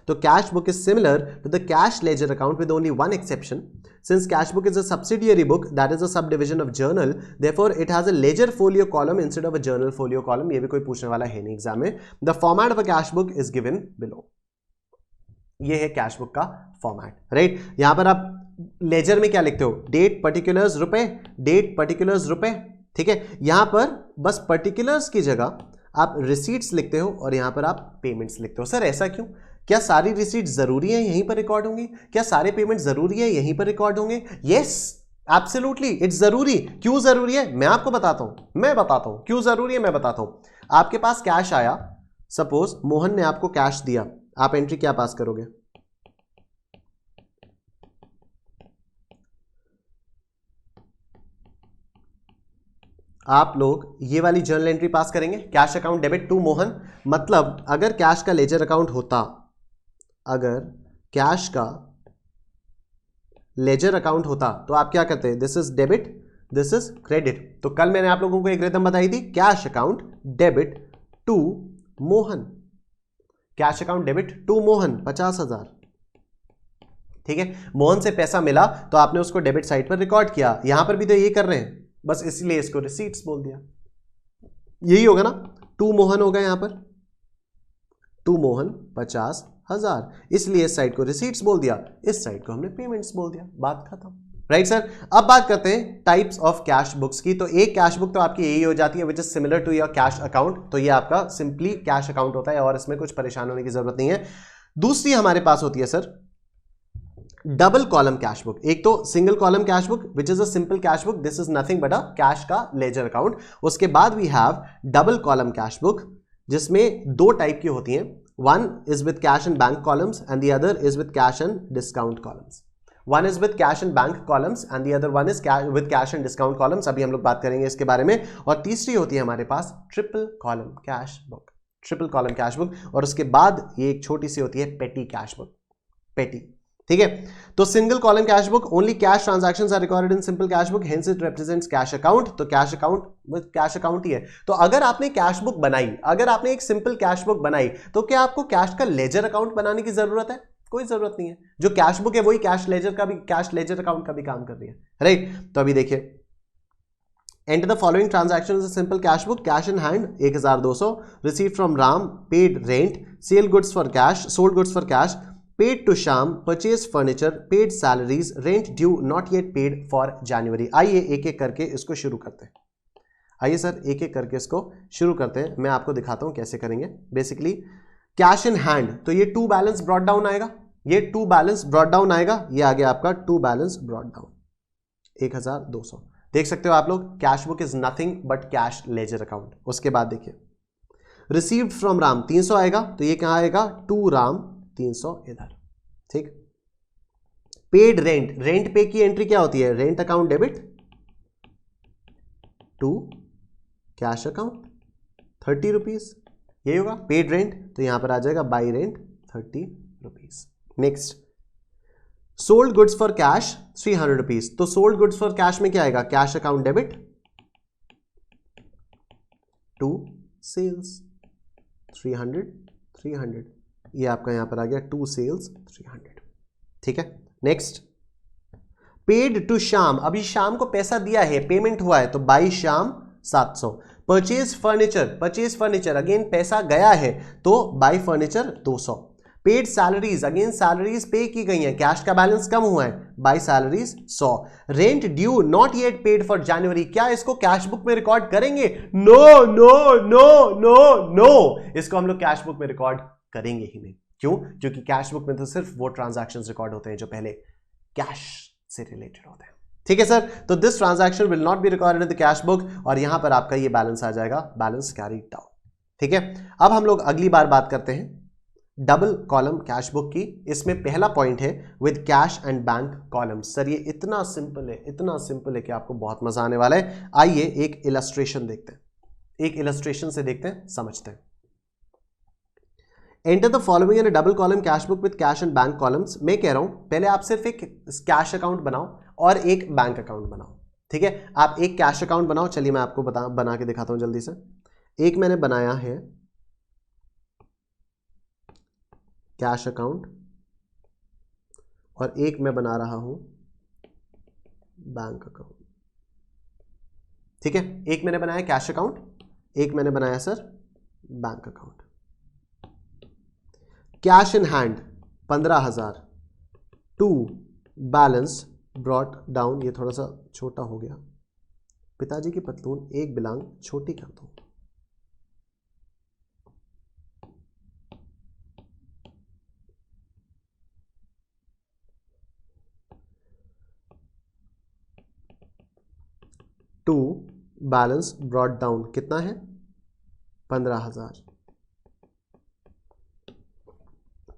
तो cash book is similar to the cash ledger account with only one exception. Since cash book is a subsidiary book, that is a subdivision of journal, therefore it has a ledger folio column instead of a journal folio column. ये भी कोई पूछने वाला है नहीं exam में. The format of a cash book is given below. ये है कैश बुक का फॉर्मेट, राइट. यहां पर आप लेजर में क्या लिखते हो? डेट पर्टिकुलर्स रुपए, डेट पर्टिकुलर्स रुपए, ठीक है. यहां पर बस पर्टिकुलर्स की जगह आप रिसीट्स लिखते हो और यहां पर आप पेमेंट्स लिखते हो. सर ऐसा क्यों? क्या सारी रिसीट जरूरी है यहीं पर रिकॉर्ड होंगी? क्या सारे पेमेंट जरूरी है यहीं पर रिकॉर्ड होंगे? यस, एब्सोल्युटली इट्स जरूरी. क्यों जरूरी है मैं आपको बताता हूं, क्यों जरूरी है मैं बताता हूं. आपके पास कैश आया, सपोज मोहन ने आपको कैश दिया, आप एंट्री क्या पास करोगे? आप लोग ये वाली जर्नल एंट्री पास करेंगे, cash account debit to Mohan. मतलब अगर कैश का लेजर अकाउंट होता, अगर कैश का लेजर अकाउंट होता तो आप क्या करते? This is debit, this is credit. तो कल मैंने आप लोगों को एक रिदम बताई थी, cash account debit to Mohan, cash account debit to Mohan 50,000, ठीक है. मोहन से पैसा मिला तो आपने उसको डेबिट साइड पर रिकॉर्ड किया. यहां पर भी तो ये कर रहे हैं, बस इसलिए इसको रिसीट्स बोल दिया. यही होगा ना, टू मोहन होगा यहां पर, टू मोहन 50,000, इसलिए इस साइड को रिसीट्स बोल दिया, इस साइड को हमने पेमेंट्स बोल दिया, बात खत्म, राइट सर. अब बात करते हैं टाइप्स ऑफ कैश बुक्स की. तो एक कैश बुक तो आपकी यही हो जाती है, which is similar to your cash account. तो ये आपका सिंपली कैश अकाउंट होता है और इसमें कुछ परेशान होने की जरूरत नहीं है. दूसरी हमारे पास होती है sir double column cash book, एक तो single column cash book which is a simple cash book, this is nothing but a cash का लेजर अकाउंट। उसके बाद we have double column cash book जिसमें दो टाइप की होती हैं, one is with cash and bank columns and the other is with cash and discount columns. One is with cash and bank columns and the other one is with cash and discount columns. अभी हम लोग बात करेंगे इसके बारे में। और तीसरी होती है हमारे पास triple column cash book, triple column cash book. और उसके बाद ये एक छोटी सी होती है पेटी कैश बुक, पेटी, ठीक है। तो single column cash book, only cash transactions are recorded in simple cash book, hence it represents cash account. तो cash account with cash account ही है। तो अगर आपने कैश बुक बनाई, अगर आपने एक सिंपल कैश बुक बनाई, तो क्या आपको कैश का लेजर अकाउंट बनाने की जरूरत है? कोई जरूरत नहीं है। जो कैश बुक है वही कैश लेजर का भी, कैश लेजर अकाउंट का भी काम कर रही है, राइट। तो अभी देखिए, enter the following transaction is a simple cash book, cash in hand 1200, receive from Ram, paid rent, sell goods for cash, sold goods for cash, paid to Shyam, purchase furniture, paid salaries, rent due not yet paid for January. आइए एक एक करके इसको शुरू करते हैं। आइए sir एक एक करके इसको शुरू करते हैं, मैं आपको दिखाता हूं कैसे करेंगे। बेसिकली कैश इन हैंड, तो ये टू बैलेंस ब्रॉट डाउन आएगा, ये टू बैलेंस ब्रॉट डाउन आएगा, ये आ गया आपका टू बैलेंस ब्रॉट डाउन 1200। देख सकते हो आप लोग, cash book is nothing but cash ledger account. उसके बाद देखिए, रिसीव्ड फ्रॉम राम 300 आएगा, तो ये कहां आएगा, टू राम 300 इधर, ठीक। पेड रेंट, रेंट पे की एंट्री क्या होती है, rent account debit to cash account 30 rupees, यही होगा पेड रेंट। तो यहां पर आ जाएगा by rent 30 rupees. Next, sold goods for cash 300 rupees, तो सोल्ड गुड्स फॉर कैश में क्या आएगा, cash account debit to sales 300, ये आपका यहां पर आ गया टू सेल्स 300, ठीक है। नेक्स्ट, पेड टू श्याम, अभी श्याम को पैसा दिया है, पेमेंट हुआ है, तो by Shyam 700। Purchase furniture, purchase furniture again पैसा गया है, तो by furniture 200। Paid salaries, again salaries पे की गई हैं, कैश का बैलेंस कम हुआ है, by salaries 100। Rent due not yet paid for January, क्या इसको कैश बुक में रिकॉर्ड करेंगे? No no no no no, इसको हम लोग कैश बुक में रिकॉर्ड करेंगे ही नहीं। क्यों? क्योंकि कैश बुक में तो सिर्फ वो ट्रांजैक्शंस रिकॉर्ड होते हैं जो पहले कैश से रिलेटेड होते हैं, ठीक है सर। तो this transaction will not be recorded in the cash book, और यहां पर आपका ये बैलेंस आ जाएगा, बैलेंस कैरीड डाउन, ठीक है। अब हम लोग अगली बार बात करते हैं डबल कॉलम कैश बुक की। इसमें पहला पॉइंट है with cash and bank columns. Sir ये इतना सिंपल है, इतना सिंपल है कि आपको बहुत मजा आने वाला है। आइए एक इलस्ट्रेशन देखते हैं, एक इलस्ट्रेशन से देखते हैं, समझते हैं। Enter the following in a double column cash book with cash and bank columns. मैं कह रहा हूं पहले आप सिर्फ एक कैश अकाउंट बनाओ और एक बैंक अकाउंट बनाओ, ठीक है। आप एक कैश अकाउंट बनाओ, चलिए मैं आपको बना के दिखाता हूं जल्दी से। एक मैंने बनाया है कैश अकाउंट और एक मैं बना रहा हूं बैंक अकाउंट, ठीक है। एक मैंने बनाया कैश अकाउंट, एक मैंने बनाया sir bank account. Cash in hand 15,000, to balance brought down, ये थोड़ा सा छोटा हो गया, पिताजी की पतलून एक बिलांग छोटी कर दो। टू बैलेंस ब्रॉट डाउन कितना है, 15,000।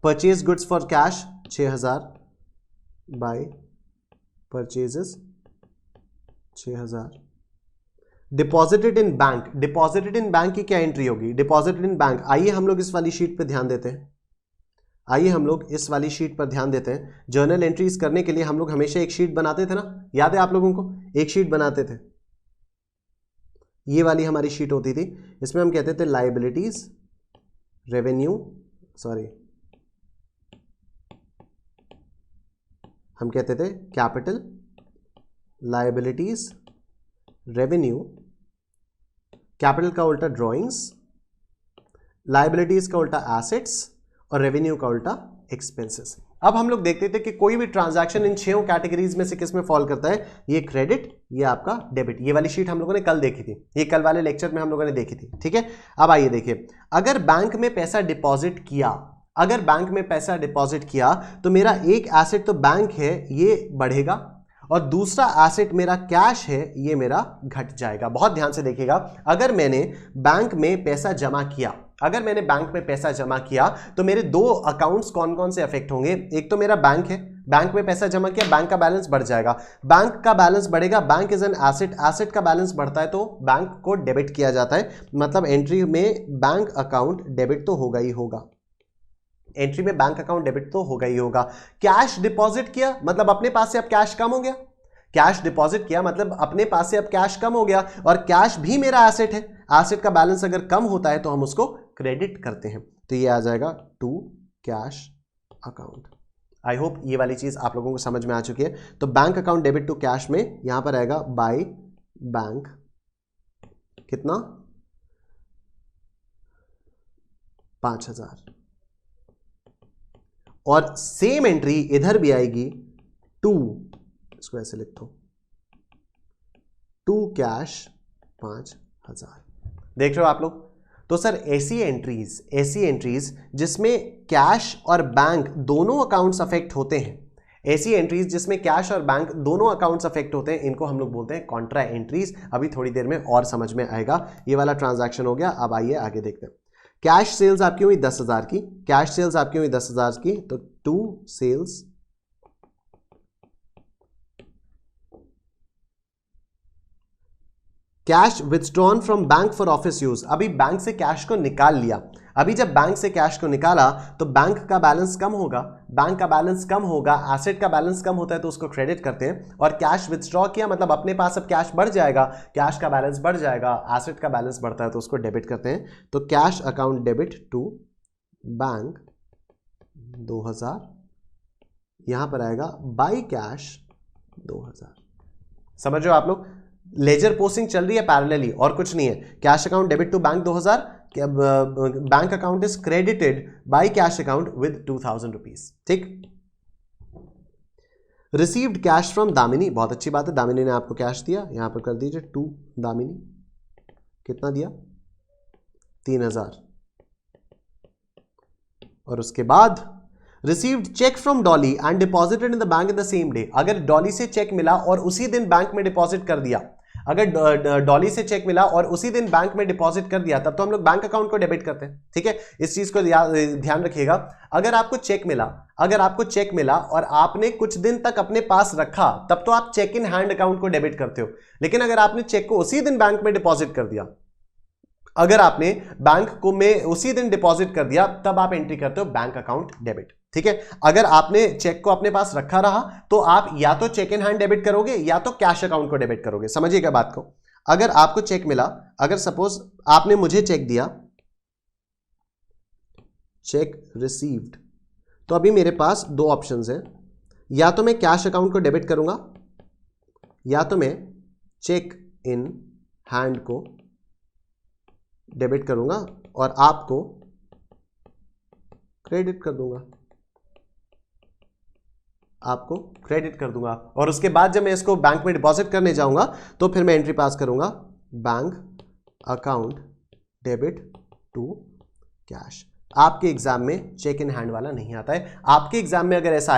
Purchase goods for cash 6,000 by purchases 6,000। Deposited in bank, deposited in bank की क्या एंट्री होगी, डिपॉजिटेड इन बैंक। आइए हम लोग इस वाली शीट पे ध्यान देते हैं, आइए हम लोग इस वाली शीट पर ध्यान देते हैं। जर्नल एंट्रीज करने के लिए हम लोग हमेशा एक शीट बनाते थे ना, याद है आप लोगों को, एक शीट बनाते थे, ये वाली हमारी शीट होती थी। इसमें हम कहते थे लायबिलिटीज, रेवेन्यू, सॉरी हम कहते थे कैपिटल, लायबिलिटीज, रेवेन्यू, कैपिटल का उल्टा ड्राइंग्स, लायबिलिटीज का उल्टा एसेट्स और रेवेन्यू का उल्टा एक्सपेंसेस। अब हम लोग देखते थे कि कोई भी ट्रांजैक्शन इन 6 कैटेगरीज में से किस में फॉल करता है, ये क्रेडिट, ये आपका डेबिट। ये वाली शीट हम लोगों ने कल देखी थी, ये कल वाले लेक्चर में हम लोगों ने देखी थी, ठीक है। अब आइए देखिए, अगर बैंक में पैसा डिपॉजिट किया, अगर बैंक में पैसा डिपॉजिट किया तो मेरा एक एसेट तो बैंक है, ये बढ़ेगा, और दूसरा एसेट मेरा कैश है, ये मेरा घट जाएगा। बहुत ध्यान से देखिएगा, अगर मैंने बैंक में पैसा जमा किया, अगर मैंने बैंक में पैसा जमा किया तो मेरे दो अकाउंट्स कौन कौन से अफेक्ट होंगे। एक तो मेरा बैंक है, बैंक में पैसा जमा किया, बैंक का बैलेंस बढ़ जाएगा, बैंक का बैलेंस बढ़ेगा, bank is an asset, asset का बैलेंस बढ़ता है तो बैंक को डेबिट किया जाता है, मतलब एंट्री में बैंक अकाउंट डेबिट तो होगा ही होगा, एंट्री में बैंक अकाउंट डेबिट तो होगा ही होगा। कैश डिपॉजिट किया मतलब अपने पास से अब कैश कम हो गया, कैश डिपॉजिट किया मतलब अपने पास से अब कैश कम हो गया, और कैश भी मेरा एसेट है, एसेट का बैलेंस अगर कम होता है तो हम उसको क्रेडिट करते हैं, तो ये आ जाएगा to cash account. I hope ये वाली चीज आप लोगों को समझ में आ चुकी है। तो bank account debit to cash में यहां पर आएगा बाय बैंक, कितना 5000, और सेम एंट्री इधर भी आएगी टू, इसको ऐसे लिख दो, टू कैश 5000। देख रहे हो आप लोग। तो सर ऐसी एंट्रीज जिसमें कैश और बैंक दोनों अकाउंट्स अफेक्ट होते हैं, ऐसी एंट्रीज जिसमें कैश और बैंक दोनों अकाउंट्स अफेक्ट होते हैं, इनको हम लोग बोलते हैं कॉन्ट्रा एंट्रीज। अभी थोड़ी देर में और समझ में आएगा। ये वाला ट्रांजैक्शन हो गया। अब आइए आगे देखते हैं। कैश सेल्स आपकी हुई 10,000 की, कैश सेल्स आपकी हुई 10,000 की, तो to sales cash withdrawn from bank for office use. अभी बैंक से कैश को निकाल लिया, अभी जब बैंक से कैश को निकाला तो बैंक का बैलेंस कम होगा, बैंक का बैलेंस कम होगा, एसेट का बैलेंस कम होता है तो उसको क्रेडिट करते हैं, और कैश विथड्रॉ किया मतलब अपने पास अब कैश बढ़ जाएगा, कैश का बैलेंस बढ़ जाएगा, एसेट का बैलेंस बढ़ता है तो उसको डेबिट करते हैं। तो cash account debit to bank 2000, यहां पर आएगा बाई कैश 2000। समझ रहे हो आप लोग। लेजर पोस्टिंग चल रही है पैरेलली, और कुछ नहीं है। Cash account debit to bank 2000, bank account is credited by cash account with 2000 rupees. ठीक। रिसीव्ड कैश फ्रॉम दामिनी, बहुत अच्छी बात है, दामिनी ने आपको कैश दिया, यहां पर कर दीजिए टू दामिनी, कितना दिया 3000। और उसके बाद received cheque from Dolly and deposited in the bank in the same day. अगर डॉली से चेक मिला और उसी दिन बैंक में डिपॉजिट कर दिया, अगर डॉली से चेक मिला और उसी दिन बैंक में डिपॉजिट कर दिया, तब तो हम लोग बैंक अकाउंट को डेबिट करते हैं। ठीक है, इस चीज को ध्यान रखिएगा। अगर आपको चेक मिला और आपने कुछ दिन तक अपने पास रखा, तब तो आप चेक इन हैंड अकाउंट को डेबिट करते हो। लेकिन अगर आपने चेक को उसी दिन बैंक में डिपॉजिट कर दिया, अगर आपने बैंक को में उसी दिन डिपॉजिट कर दिया, तब आप एंट्री करते हो बैंक अकाउंट डेबिट। ठीक है, अगर आपने चेक को अपने पास रखा रहा तो आप या तो चेक इन हैंड डेबिट करोगे या तो कैश अकाउंट को डेबिट करोगे। समझिएगा बात को। अगर आपको चेक मिला, अगर सपोज आपने मुझे चेक दिया, चेक रिसीव्ड, तो अभी मेरे पास दो ऑप्शंस हैं, या तो मैं कैश अकाउंट को डेबिट करूंगा या तो मैं चेक इन हैंड को डेबिट करूंगा और आपको क्रेडिट कर दूंगा, आपको क्रेडिट कर दूंगा। और उसके बाद जब मैं इसको बैंक में डिपॉजिट करने जाऊंगा तो फिर मैं एंट्री पास करूंगा bank account debit to cash. आपके एग्जाम में चेक इन हैंड वाला नहीं आता है। आपके एग्जाम में अगर ऐसा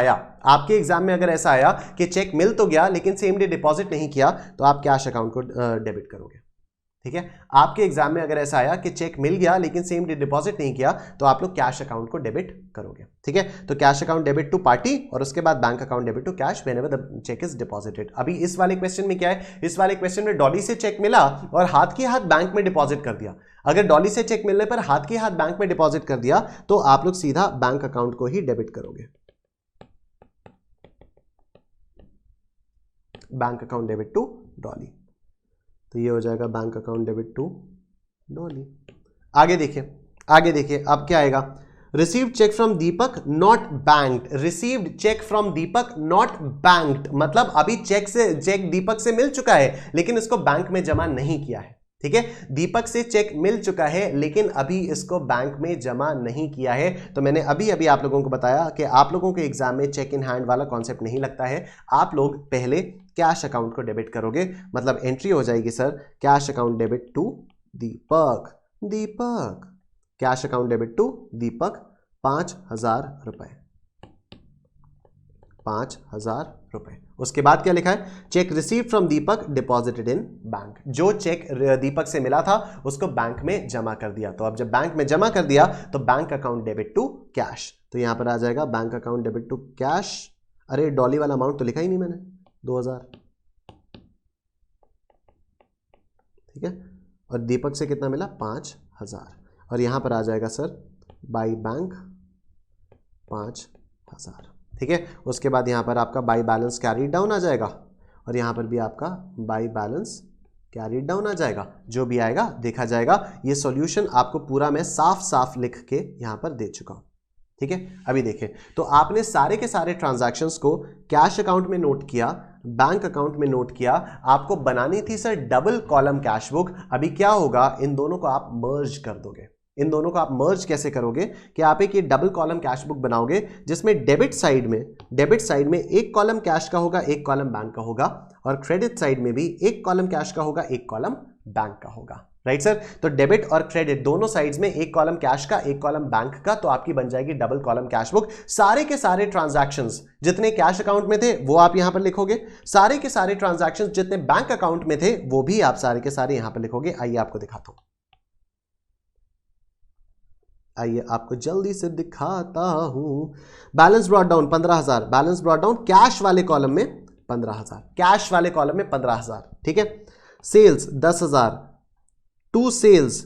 आया कि चेक मिल तो गया लेकिन सेम डे डिपॉजिट नहीं किया, तो आप कैश अकाउंट को डेबिट करोगे। ठीक है, आपके एग्जाम में अगर ऐसा आया कि चेक मिल गया लेकिन सेम डे डिपॉजिट नहीं किया, तो आप लोग कैश अकाउंट को डेबिट करोगे। ठीक है, तो cash account debit to party और उसके बाद bank account debit to cash whenever the cheque is deposited. अभी इस वाले क्वेश्चन में क्या है, इस वाले क्वेश्चन में डॉली से चेक मिला और हाथ के हाथ बैंक में डिपॉजिट कर दिया। अगर डॉली से चेक मिलने पर हाथ के हाथ बैंक में डिपॉजिट कर दिया तो आप लोग सीधा बैंक अकाउंट को ही डेबिट करोगे। Bank account debit to Dolly, तो ये हो जाएगा bank account debit to Dolly. आगे देखिए अब क्या आएगा। Received cheque from Deepak not banked, received cheque from Deepak not banked, मतलब अभी चेक दीपक से मिल चुका है लेकिन इसको बैंक में जमा नहीं किया है। ठीक है, दीपक से चेक मिल चुका है लेकिन अभी इसको बैंक में जमा नहीं किया है। तो मैंने अभी आप लोगों को बताया कि आप लोगों के एग्जाम में चेक इन हैंड वाला कॉन्सेप्ट नहीं लगता है। आप लोग पहले कैश अकाउंट को डेबिट करोगे, मतलब एंट्री हो जाएगी sir cash account debit to Deepak, cash account debit to Deepak 5,000 रुपए, 5,000 रुपए। उसके बाद क्या लिखा है, cheque receive from Deepak deposited in bank. जो चेक दीपक से मिला था उसको बैंक में जमा कर दिया। तो अब जब बैंक में जमा कर दिया तो bank account debit to cash, तो यहां पर आ जाएगा bank account debit to cash. अरे डॉली वाला अमाउंट तो लिखा ही नहीं मैंने, 2,000, ठीक है। और दीपक से कितना मिला, 5,000। और यहां पर आ जाएगा सर बाई बैंक 5,000, ठीक है। उसके बाद यहां पर आपका बाई बैलेंस कैरी डाउन आ जाएगा और यहां पर भी आपका बाई बैलेंस कैरी डाउन आ जाएगा। जो भी आएगा देखा जाएगा। ये सॉल्यूशन आपको पूरा मैं साफ साफ लिख के यहां पर दे चुका हूं, ठीक है। अभी देखें तो आपने सारे के सारे ट्रांजैक्शंस को कैश अकाउंट में नोट किया, बैंक अकाउंट में नोट किया। आपको बनानी थी sir double column cash book. अभी क्या होगा, इन दोनों को आप मर्ज कर दोगे। इन दोनों को आप मर्ज कैसे करोगे कि आप एक ये डबल कॉलम कैश बुक बनाओगे जिसमें डेबिट साइड में एक कॉलम कैश का होगा, एक कॉलम बैंक का होगा, और क्रेडिट साइड में भी एक कॉलम कैश का होगा, एक कॉलम बैंक का होगा, राइट सर। तो डेबिट और क्रेडिट दोनों साइड्स में एक कॉलम कैश का, एक कॉलम बैंक का, तो आपकी बन जाएगी डबल कॉलम कैश बुक। सारे के सारे ट्रांजैक्शंस जितने कैश अकाउंट में थे वो आप यहां पर लिखोगे, सारे के सारे ट्रांजैक्शंस जितने बैंक अकाउंट में थे वो भी आप सारे के सारे यहां पर लिखोगे। आइए आपको दिखाता हूं, आइए आपको जल्दी से दिखाता हूं। Balance brought down 15,000, balance brought down cash वाले कॉलम में 15,000, कैश वाले कॉलम में 15,000, ठीक है। सेल्स 10,000, टू सेल्स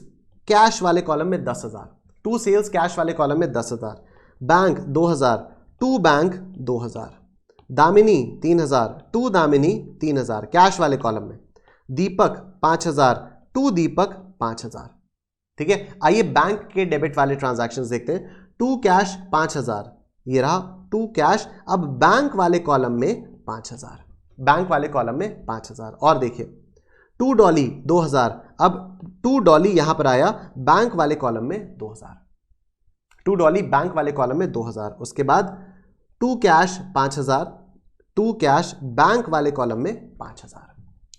कैश वाले कॉलम में 10,000, टू सेल्स कैश वाले कॉलम में 10,000। Bank 2,000, to bank 2,000। Damini 3,000, to Damini 3,000 cash वाले कॉलम में। दीपक 5,000, टू दीपक 5,000, ठीक है। आइए बैंक के डेबिट वाले ट्रांजैक्शंस देखते हैं। टू कैश 5,000, ये रहा टू कैश। अब बैंक वाले कॉलम में 5,000, बैंक वाले कॉलम में 5,000। और देखिए टू डॉली 2,000, अब टू डॉली यहां पर आया बैंक वाले कॉलम में 2,000, टू डॉली बैंक वाले कॉलम में 2,000। उसके बाद to cash 5,000, to cash bank वाले कॉलम में 5,000,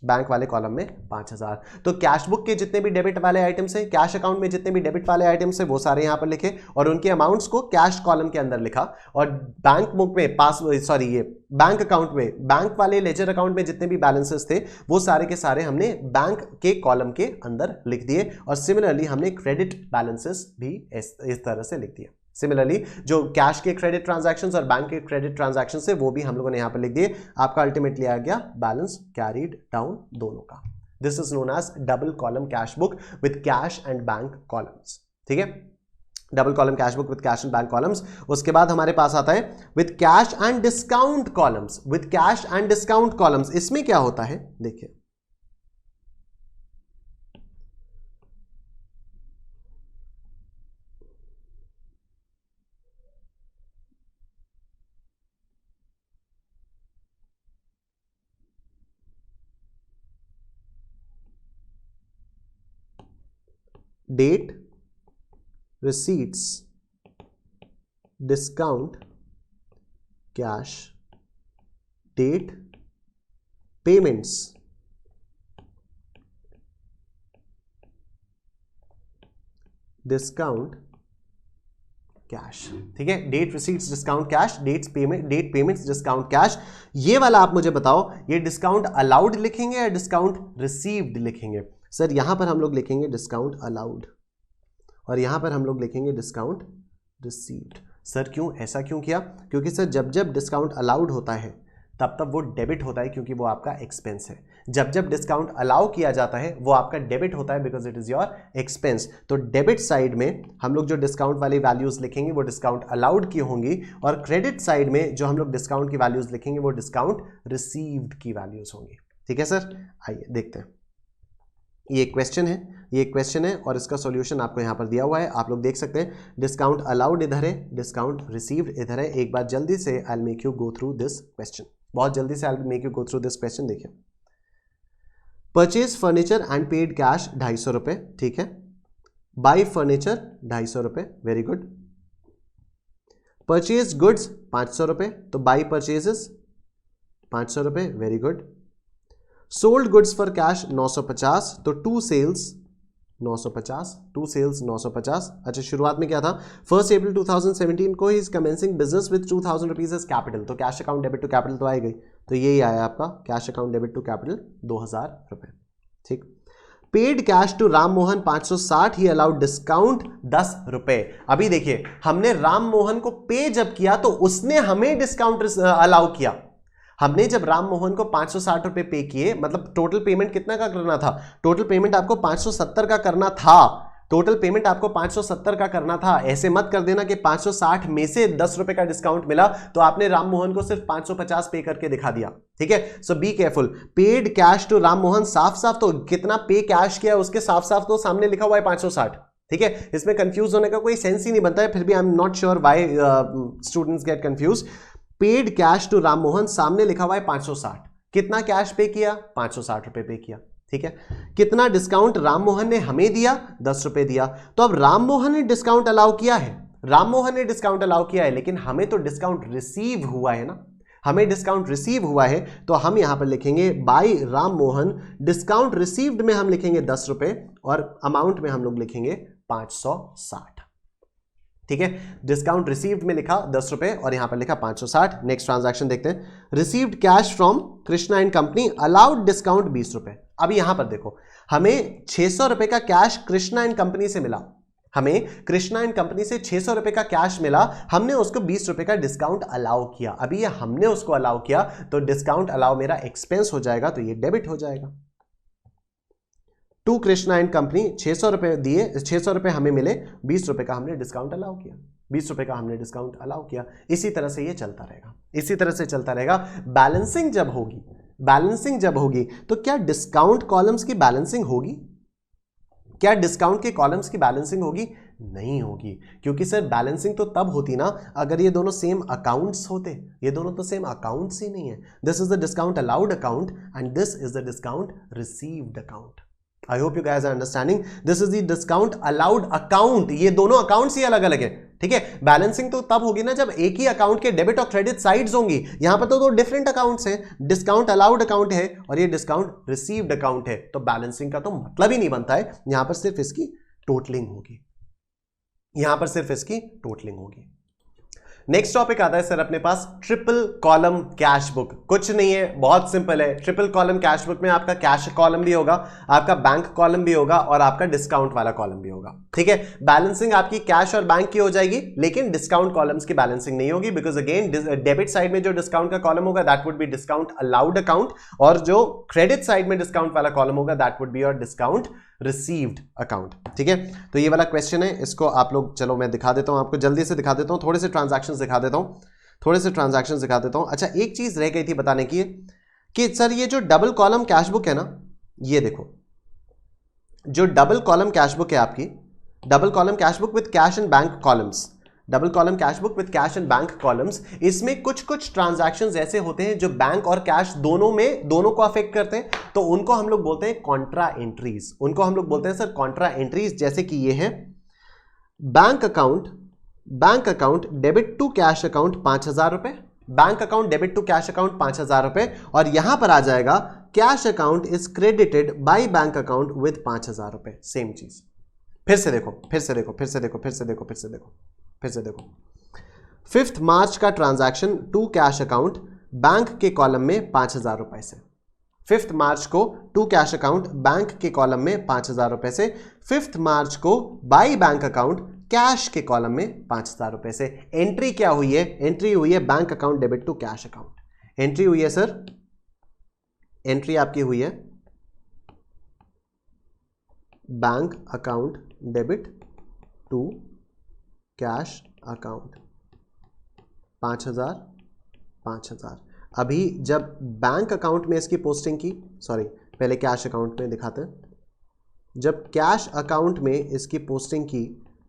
बैंक वाले कॉलम में 5,000। तो कैश बुक के जितने भी डेबिट वाले आइटम्स हैं, कैश अकाउंट में जितने भी डेबिट वाले आइटम्स हैं वो सारे यहां पर लिखे और उनके अमाउंट्स को कैश कॉलम के अंदर लिखा। और बैंक बुक में ये बैंक अकाउंट में, बैंक वाले लेजर अकाउंट में जितने भी बैलेंसेस थे वो सारे के सारे हमने बैंक के कॉलम के अंदर लिख दिए। और सिमिलरली हमने क्रेडिट बैलेंसेस भी इस तरह से लिख दिए। सिमिलरली जो कैश के क्रेडिट ट्रांजैक्शंस और बैंक के क्रेडिट ट्रांजैक्शंस है वो भी हम लोगों ने यहां पर लिख दिए। आपका अल्टीमेटली आ गया बैलेंस कैरीड डाउन दोनों का। This is known as double column cash book with cash and bank columns, ठीक है। Double column cash book with cash and bank columns. उसके बाद हमारे पास आता है with cash and discount columns. With cash and discount columns, इसमें क्या होता है देखिए, date, receipts, discount, cash, date, payments, discount, cash, ठीक है। Date, receipts, discount, cash, date payments, discount, cash. ये वाला आप मुझे बताओ, ये डिस्काउंट अलाउड लिखेंगे या डिस्काउंट रिसीव्ड लिखेंगे? सर यहां पर हम लोग लिखेंगे डिस्काउंट अलाउड और यहां पर हम लोग लिखेंगे डिस्काउंट रिसीव्ड। सर क्यों, ऐसा क्यों किया? क्योंकि सर जब जब डिस्काउंट अलाउड होता है तब तब वो डेबिट होता है क्योंकि वो आपका एक्सपेंस है। जब जब डिस्काउंट अलाउ किया जाता है वो आपका डेबिट होता है because it is your expense. तो डेबिट साइड में हम लोग जो डिस्काउंट वाली वैल्यूज लिखेंगे वो डिस्काउंट अलाउड की होंगी और क्रेडिट साइड में जो हम लोग डिस्काउंट की वैल्यूज लिखेंगे वो डिस्काउंट रिसीव्ड की वैल्यूज होंगी। ठीक है सर, आइए देखते हैं। ये क्वेश्चन है, ये क्वेश्चन है और इसका सॉल्यूशन आपको यहाँ पर दिया हुआ है, आप लोग देख सकते हैं। डिस्काउंट अलाउड इधर है, डिस्काउंट रिसीव्ड इधर है। एक बार जल्दी से I will make you go through this question, बहुत जल्दी से I will make you go through this question. देखिए, purchase furniture and paid cash 250 रुपये, ठीक है। बाई फर्नीचर 250 रुपये, वेरी गुड। परचेज गुड्स 500 रुपये, तो बाई परचेजेस 500 रुपये, very good. Sold goods for cash 950, तो टू सेल्स 950, टू सेल्स 950। अच्छा, शुरुआत में क्या था, 1 अप्रैल 2017 को he is commencing business with 2000 rupees as capital, तो cash account debit to capital तो आएगी, तो यही आया आपका cash account debit to capital 2000 रुपए। ठीक। Paid cash to Ram Mohan 560, he allowed discount 10 रुपए। अभी देखिए, हमने राम मोहन को पे जब किया तो उसने हमें डिस्काउंट अलाउ किया। हमने जब राम मोहन को 560 रुपए पे किए, मतलब टोटल पेमेंट कितना का करना था, टोटल पेमेंट आपको 570 का करना था, टोटल पेमेंट आपको 570 का करना था। ऐसे मत कर देना कि 560 में से 10 रुपए का डिस्काउंट मिला तो आपने राम मोहन को सिर्फ 550 पे करके दिखा दिया। ठीक है, so be careful. Paid cash to Ram Mohan, साफ साफ तो कितना पे कैश किया उसके साफ साफ तो सामने लिखा हुआ है 560। ठीक है, इसमें कंफ्यूज होने का कोई सेंस ही नहीं बनता है, फिर भी I am not sure why students get confuse. Paid cash to Ram Mohan, सामने लिखा हुआ है 560, कितना कैश पे किया, 560 रुपए पे किया। ठीक है, कितना डिस्काउंट राम मोहन ने हमें दिया, 10 रुपए दिया। तो अब राम मोहन ने डिस्काउंट अलाउ किया है, राम मोहन ने डिस्काउंट अलाउ किया है, लेकिन हमें तो डिस्काउंट रिसीव हुआ है ना, हमें डिस्काउंट रिसीव हुआ है, तो हम यहां पर लिखेंगे by Ram Mohan, discount received में हम लिखेंगे 10 रुपए और अमाउंट में हम लोग लिखेंगे 560। ठीक है, डिस्काउंट रिसीव्ड में लिखा 10 रुपए और यहां पर लिखा 560। नेक्स्ट ट्रांजैक्शन देखते हैं, received cash from Krishna and company, allowed discount 20 रुपए। अभी यहां पर देखो, हमें 600 रुपए का कैश कृष्णा एंड कंपनी से मिला, हमें कृष्णा एंड कंपनी से 600 रुपए का कैश मिला, हमने उसको 20 रुपए का डिस्काउंट अलाउ किया। अभी ये हमने उसको अलाउ किया तो डिस्काउंट अलाउ मेरा एक्सपेंस हो जाएगा, तो ये डेबिट हो जाएगा। टू कृष्णा एंड कंपनी 600 रुपए दिए, 600 रुपए हमें मिले, 20 रुपए का हमने डिस्काउंट अलाउ किया, 20 रुपए का हमने डिस्काउंट अलाउ किया। इसी तरह से ये चलता रहेगा, इसी तरह से चलता रहेगा। बैलेंसिंग जब होगी, बैलेंसिंग जब होगी तो क्या डिस्काउंट कॉलम्स की बैलेंसिंग होगी, क्या डिस्काउंट के कॉलम्स की बैलेंसिंग होगी? नहीं होगी, क्योंकि सर बैलेंसिंग तो तब होती ना अगर ये दोनों सेम अकाउंट्स होते, ये दोनों तो सेम अकाउंट्स ही नहीं है। This is the discount allowed account and this is the discount received account. I hope you guys are understanding, this is the discount allowed account, ये दोनों अकाउंट्स ही अलग अलग है। ठीक है, बैलेंसिंग तो तब होगी ना जब एक ही अकाउंट के डेबिट और क्रेडिट साइड्स होंगी, यहां पर तो दो डिफरेंट अकाउंट्स हैं, डिस्काउंट अलाउड अकाउंट है और ये डिस्काउंट रिसीव्ड अकाउंट है, तो बैलेंसिंग का तो मतलब ही नहीं बनता है, यहां पर सिर्फ इसकी टोटलिंग होगी, यहां पर सिर्फ इसकी टोटलिंग होगी। नेक्स्ट टॉपिक आता है सर अपने पास ट्रिपल कॉलम कैश बुक। कुछ नहीं है, बहुत सिंपल है। ट्रिपल कॉलम कैश बुक में आपका कैश कॉलम भी होगा, आपका बैंक कॉलम भी होगा और आपका डिस्काउंट वाला कॉलम भी होगा। ठीक है, बैलेंसिंग आपकी कैश और बैंक की हो जाएगी, लेकिन डिस्काउंट कॉलम्स की बैलेंसिंग नहीं होगी, बिकॉज अगेन डेबिट साइड में जो डिस्काउंट का कॉलम होगा that would be discount allowed account, और जो क्रेडिट साइड में डिस्काउंट वाला कॉलम होगा that would be your discount received account. ठीक है, तो ये वाला क्वेश्चन है, इसको आप लोग, चलो मैं दिखा देता हूं आपको, जल्दी से दिखा देता हूं, थोड़े से ट्रांजैक्शंस दिखा देता हूं, थोड़े से ट्रांजैक्शंस दिखा देता हूं। अच्छा, एक चीज रह गई थी बताने की कि सर ये जो डबल कॉलम कैश बुक है ना, ये देखो, जो डबल कॉलम कैश बुक है आपकी, double column cash book with cash and bank columns, double column cash book with cash and bank columns, इसमें कुछ कुछ ट्रांजैक्शंस ऐसे होते हैं जो बैंक और कैश दोनों को अफेक्ट करते हैं, तो उनको हम लोग बोलते हैं कॉन्ट्रा एंट्रीज, उनको हम लोग बोलते हैं सर कॉन्ट्रा एंट्रीज। जैसे कि ये है bank account debit to cash account 5000 रुपए, bank account debit to cash account 5000 रुपए, और यहां पर आ जाएगा cash account is credited by bank account with 5000 रुपए। सेम चीज, फिर से देखो, फिर से देखो, फिर से देखो, फिर से देखो, फिर से देखो, फिर से देखो, 5 मार्च का transaction to cash account bank के कॉलम में 5000 रुपए से, 5 मार्च को टू कैश अकाउंट बैंक के कॉलम में 5000 रुपए से, 5 मार्च को बाय बैंक अकाउंट कैश के कॉलम में 5000 रुपए से। एंट्री क्या हुई है? एंट्री हुई है bank account debit to cash account. Entry हुई है सर, एंट्री आपकी हुई है bank account debit to cash account 5000। अभी जब बैंक अकाउंट में इसकी पोस्टिंग की, सॉरी पहले कैश अकाउंट में दिखाते हैं, जब कैश अकाउंट में इसकी पोस्टिंग की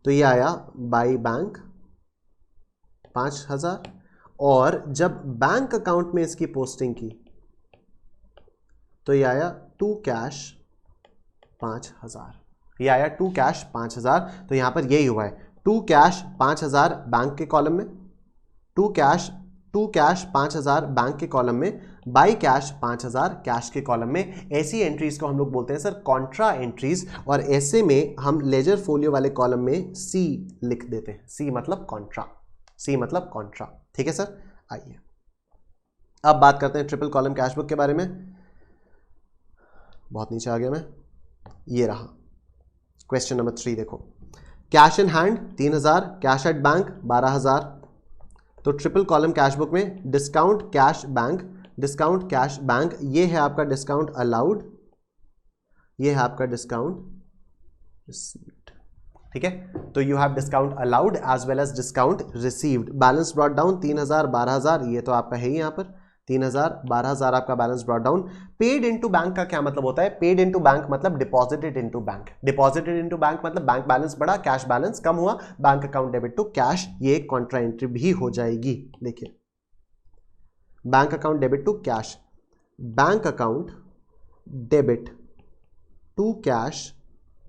तो ये आया बाय बैंक 5000, और जब बैंक अकाउंट में इसकी पोस्टिंग की तो ये आया टू कैश 5000, ये आया टू कैश 5000। तो यहां पर यही हुआ है, टू कैश 5000 बैंक के कॉलम में, टू कैश 5000 बैंक के कॉलम में, बाई कैश 5000 कैश के कॉलम में। ऐसी एंट्रीज को हम लोग बोलते हैं सर कॉन्ट्रा एंट्रीज, और ऐसे में हम लेजर फोलियो वाले कॉलम में सी लिख देते हैं। सी मतलब कॉन्ट्रा, सी मतलब कॉन्ट्रा। ठीक है सर, आइए अब बात करते हैं ट्रिपल कॉलम कैश बुक के बारे में। बहुत नीचे आ गया मैं, ये रहा क्वेश्चन नंबर 3। देखो, cash in hand 3000, cash at bank 12000। तो ट्रिपल कॉलम कैश बुक में discount cash bank, discount cash bank, ये है आपका डिस्काउंट अलाउड, ये है आपका डिस्काउंट रिसीव्ड। ठीक है, तो you have discount allowed as well as discount received. Balance brought down 3000 12000, ये तो आपका है ही यहां पर 3000 12000 आपका balance brought down. Paid into bank का क्या मतलब होता है? पेड इनटू बैंक मतलब deposited into bank. Deposited into bank मतलब बैंक बैलेंस बढ़ा, कैश बैलेंस कम हुआ, bank account debit to cash, ये कॉन्ट्रा एंट्री भी हो जाएगी। देखिए, bank account debit to cash, bank account debit to cash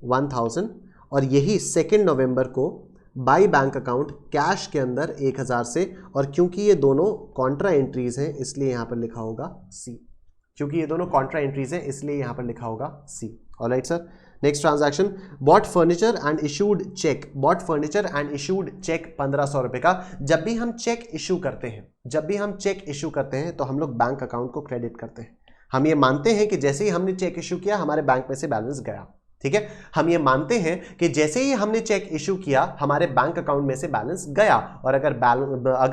1000, और यही 2 नवंबर को बाई बैंक अकाउंट कैश के अंदर 1000 से, और क्योंकि ये दोनों कॉन्ट्रा एंट्रीज हैं इसलिए यहां पर लिखा होगा सी। क्योंकि ये दोनों कॉन्ट्रा एंट्रीज हैं इसलिए यहां पर लिखा होगा सी। Alright sir, next transaction, bought furniture and issued cheque. Bought furniture and issued cheque 1500 रुपए का। जब भी हम चेक इशू करते हैं, जब भी हम चेक इशू करते हैं तो हम लोग बैंक अकाउंट को क्रेडिट करते हैं। हम ये मानते हैं कि जैसे ही हमने चेक इशू किया हमारे बैंक में से बैलेंस गया। ठीक है, हम ये मानते हैं कि जैसे ही हमने चेक इशू किया हमारे बैंक अकाउंट में से बैलेंस गया, और अगर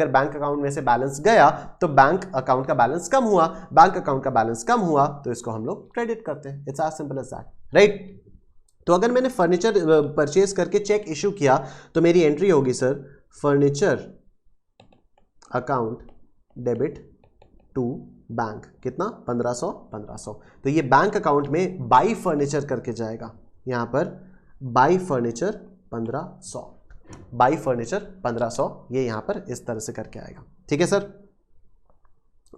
बैंक अकाउंट में से बैलेंस गया तो बैंक अकाउंट का बैलेंस कम हुआ, बैंक अकाउंट का बैलेंस कम हुआ तो इसको हम लोग क्रेडिट करते हैं। It's as simple as that, right. तो अगर मैंने फर्नीचर परचेज करके चेक इशू किया तो मेरी एंट्री होगी sir furniture account debit to bank, कितना 1500। तो ये बैंक अकाउंट में बाई फर्नीचर करके जाएगा, यहां पर बाई फर्नीचर 1500, बाई फर्नीचर 1500, ये यहां पर इस तरह से करके आएगा। ठीक है सर,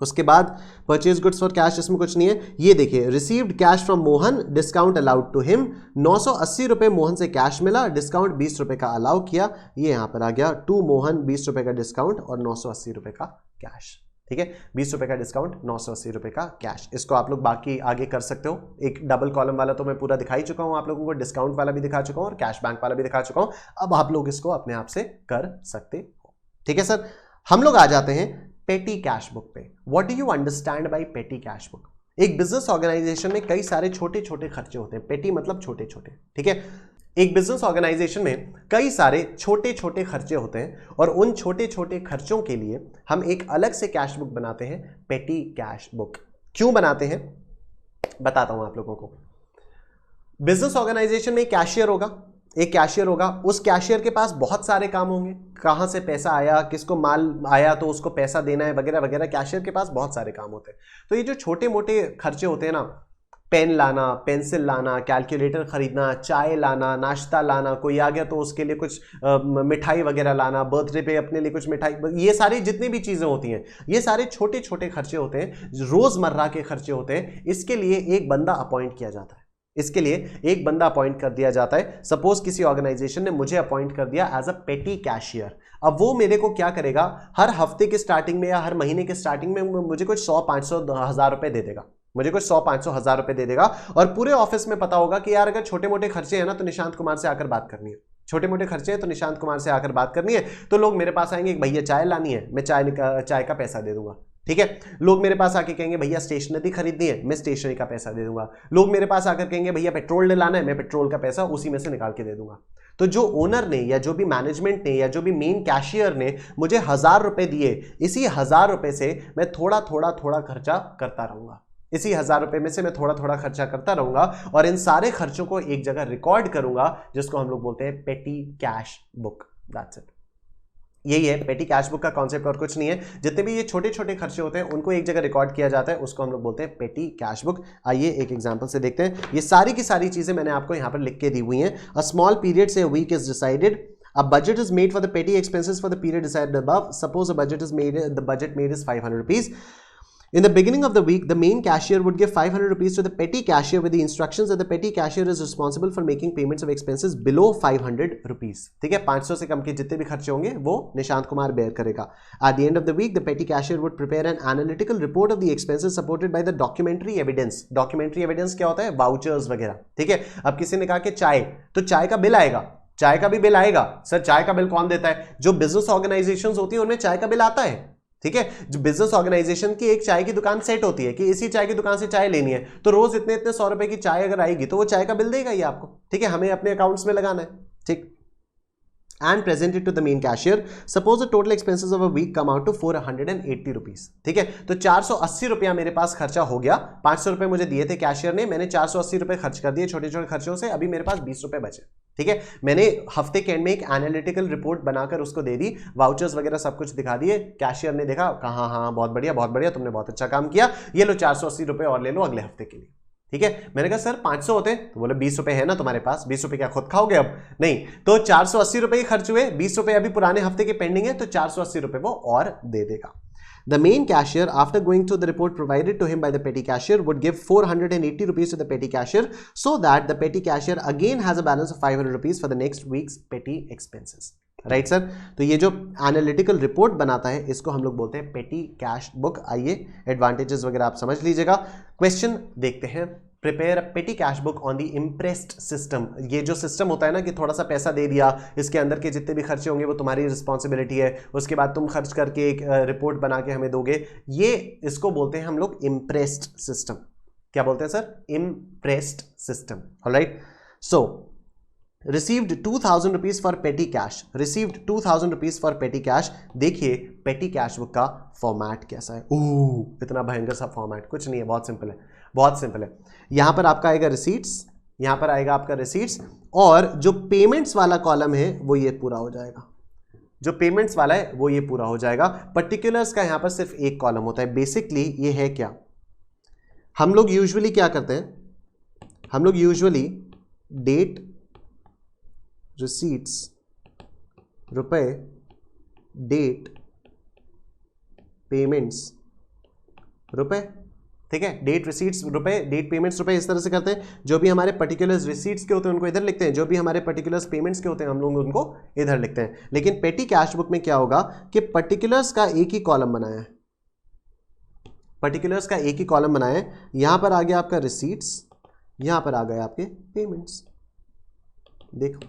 उसके बाद परचेज गुड्स फॉर कैश, इसमें कुछ नहीं है। ये देखिए, received cash from Mohan, discount allowed to him, 980 रुपए मोहन से कैश मिला, डिस्काउंट 20 रुपए का अलाउ किया, ये यहां पर आ गया टू मोहन, 20 रुपए का डिस्काउंट और 980 रुपए का कैश। ठीक है, 20 रुपए का डिस्काउंट, 980 रुपए का कैश। इसको आप लोग बाकी आगे कर सकते हो। एक डबल कॉलम वाला तो मैं पूरा दिखा ही चुका हूं आप लोगों को, डिस्काउंट वाला भी दिखा चुका हूं और कैश बैंक वाला भी दिखा चुका हूं। अब आप लोग इसको अपने आप से कर सकते हो। ठीक है सर, हम लोग आ जाते हैं पेटी कैश बुक पे। What do you understand by पेटी कैश बुक? एक बिजनेस ऑर्गेनाइजेशन में कई सारे छोटे छोटे खर्चे होते हैं। पेटी मतलब छोटे छोटे। ठीक है, एक बिजनेस ऑर्गेनाइजेशन में कई सारे छोटे छोटे खर्चे होते हैं, और उन छोटे छोटे खर्चों के लिए हम एक अलग से कैश बुक बनाते हैं, पेटी कैश बुक। क्यों बनाते हैं बताता हूं आप लोगों को। बिजनेस ऑर्गेनाइजेशन में एक कैशियर होगा, एक कैशियर होगा, उस कैशियर के पास बहुत सारे काम होंगे। कहां से पैसा आया, किसको माल आया तो उसको पैसा देना है, वगैरह वगैरह। कैशियर के पास बहुत सारे काम होते हैं। तो ये जो छोटे मोटे खर्चे होते हैं ना, पेन लाना, पेंसिल लाना, कैलकुलेटर खरीदना, चाय लाना, नाश्ता लाना, कोई आ गया तो उसके लिए कुछ मिठाई वगैरह लाना, बर्थडे पे अपने लिए कुछ मिठाई, ये सारी जितनी भी चीज़ें होती हैं ये सारे छोटे छोटे खर्चे होते हैं, रोज़मर्रा के खर्चे होते हैं। इसके लिए एक बंदा अपॉइंट किया जाता है, इसके लिए एक बंदा अपॉइंट कर दिया जाता है। सपोज किसी ऑर्गेनाइजेशन ने मुझे अपॉइंट कर दिया एज अ पेटी कैशियर। अब वो मेरे को क्या करेगा, हर हफ्ते के स्टार्टिंग में या हर महीने के स्टार्टिंग में मुझे कुछ 100 500 1000 रुपए दे देगा, मुझे कुछ 100 500 1000 रुपए दे देगा। और पूरे ऑफिस में पता होगा कि यार अगर छोटे मोटे खर्चे हैं ना तो निशांत कुमार से आकर बात करनी है, छोटे मोटे खर्चे हैं तो निशांत कुमार से आकर बात करनी है। तो लोग मेरे पास आएंगे, भैया चाय लानी है, मैं चाय का पैसा दे दूंगा। ठीक है, लोग मेरे पास आके कहेंगे भैया स्टेशनरी खरीदनी है, मैं स्टेशनरी का पैसा दे दूंगा। लोग मेरे पास आकर कहेंगे भैया पेट्रोल डलाना है, मैं पेट्रोल का पैसा उसी में से निकाल के दे दूंगा। तो जो ओनर ने या जो भी मैनेजमेंट ने या जो भी मेन कैशियर ने मुझे 1000 रुपए दिए, इसी 1000 रुपए से मैं थोड़ा थोड़ा खर्चा करता रहूंगा, इसी 1000 रुपए में से मैं थोड़ा थोड़ा खर्चा करता रहूंगा, और इन सारे खर्चों को एक जगह रिकॉर्ड करूंगा, जिसको हम लोग बोलते हैं पेटी कैश बुक। दैट्स इट, यही है पेटी कैश बुक का कॉन्सेप्ट, और कुछ नहीं है। जितने भी ये छोटे छोटे खर्चे होते हैं उनको एक जगह रिकॉर्ड किया जाता है, उसको हम लोग बोलते हैं पेटी कैश बुक। आइए एक एग्जांपल से देखते हैं। ये सारी की सारी चीजें मैंने आपको यहाँ पर लिख के दी हुई हैं। अ small period say a week is decided, a budget is made for the petty expenses for the period decided above. Suppose a budget is made, the budget made is 500 rupees. In the beginning of the week, the main cashier would give 500 rupees to the petty cashier with the instructions that the petty cashier is responsible for making payments of expenses below 500 rupees. ठीक है, 500 से कम के जितने भी खर्चे होंगे वो Nishant Kumar bear करेगा. At the end of the week, the petty cashier would prepare an analytical report of the expenses supported by the documentary evidence. Documentary evidence क्या होता है? Vouchers वगैरह. ठीक है, अब किसी ने कहा कि चाय, तो चाय का बिल आएगा, चाय का भी बिल आएगा. सर चाय का बिल कौन देता है? जो बिजनेस ऑर्गेनाइजेशंस होती है उनमें चाय का बिल आता है. ठीक है, जो बिजनेस ऑर्गेनाइजेशन की एक चाय की दुकान सेट होती है कि इसी चाय की दुकान से चाय लेनी है, तो रोज इतने इतने 100 रुपए की चाय अगर आएगी तो वो चाय का बिल देगा ही आपको. ठीक है, हमें अपने अकाउंट्स में लगाना है. ठीक, and present it to the main cashier. Suppose the total expenses of a week come out to 480 rupees. ठीक है, तो 480 रुपया मेरे पास खर्चा हो गया. 500 रुपए मुझे दिए थे कैशियर ने, मैंने 480 रुपए खर्च कर दिए छोटे छोटे खर्चों से. अभी मेरे पास 20 रुपए बचे. ठीक है, मैंने हफ्ते के एंड में एक एनालिटिकल रिपोर्ट बनाकर उसको दे दी, वाउचर्स वगैरह सब कुछ दिखा दिए. कैशियर ने देखा, कहा हाँ बहुत बढ़िया तुमने बहुत अच्छा काम किया, ये लो 480 रुपए और ले लो अगले हफ्ते के लिए. ठीक है, मैंने कहा सर 500 होते, तो बोले 20 रुपए है ना तुम्हारे पास, 20 रुपए क्या खुद खाओगे? अब नहीं, तो 480 रुपए ही खर्च हुए, 20 रुपए अभी पुराने हफ्ते के पेंडिंग है, तो 480 रुपए वो और दे देगा. The main cashier, after going through the report provided to him by the petty cashier, would give 480 rupees to the petty cashier so that the petty cashier again has a balance of 500 rupees for the next week's petty expenses. Right sir, तो ये जो analytical report बनाता है इसको हम लोग बोलते हैं पेटी कैश बुक. आइए एडवांटेजेस वगैरह आप समझ लीजिएगा. क्वेश्चन देखते हैं. प्रिपेयर अ पेटी cash book on the impressed system. ये जो सिस्टम होता है ना कि थोड़ा सा पैसा दे दिया, इसके अंदर के जितने भी खर्चे होंगे वो तुम्हारी रिस्पॉन्सिबिलिटी है, उसके बाद तुम खर्च करके एक रिपोर्ट बना के हमें दोगे, ये इसको बोलते हैं हम लोग इम्प्रेस्ड सिस्टम. क्या बोलते हैं sir? Impressed system. Alright, so received 2000 rupees for पेटी कैश. रिसीव्ड 2000 रुपीज फॉर पेटी कैश. देखिए पेटी कैश बुक का फॉर्मेट कैसा है. इतना भयंकर सा फॉर्मेट कुछ नहीं है, बहुत सिंपल है, बहुत सिंपल है. यहां पर आपका आएगा रिसीट्स, यहां पर आएगा आपका रिसीट्स, और जो पेमेंट्स वाला कॉलम है वो ये पूरा हो जाएगा. जो पेमेंट्स वाला है वो ये पूरा हो जाएगा. पर्टिकुलर्स का यहां पर सिर्फ एक कॉलम होता है. बेसिकली ये है क्या, हम लोग यूजुअली क्या करते हैं, हम लोग यूजुअली डेट, रिसीट्स, रुपए, डेट, पेमेंट्स, रुपए. ठीक है, डेट, रिसीट्स, रुपए, डेट, पेमेंट्स, रुपए, इस तरह से करते हैं. जो भी हमारे पर्टिकुलर्स रिसीट्स के होते हैं उनको इधर लिखते हैं, जो भी हमारे पर्टिकुलर्स पेमेंट्स के होते हैं हम लोग उनको इधर लिखते हैं. लेकिन पेटी कैश बुक में क्या होगा कि पर्टिकुलर्स का एक ही कॉलम बनाया है, पर्टिकुलर्स का एक ही कॉलम बनाया है. यहां पर आ गया आपका रिसीट्स, यहां पर आ गए आपके पेमेंट्स. देखो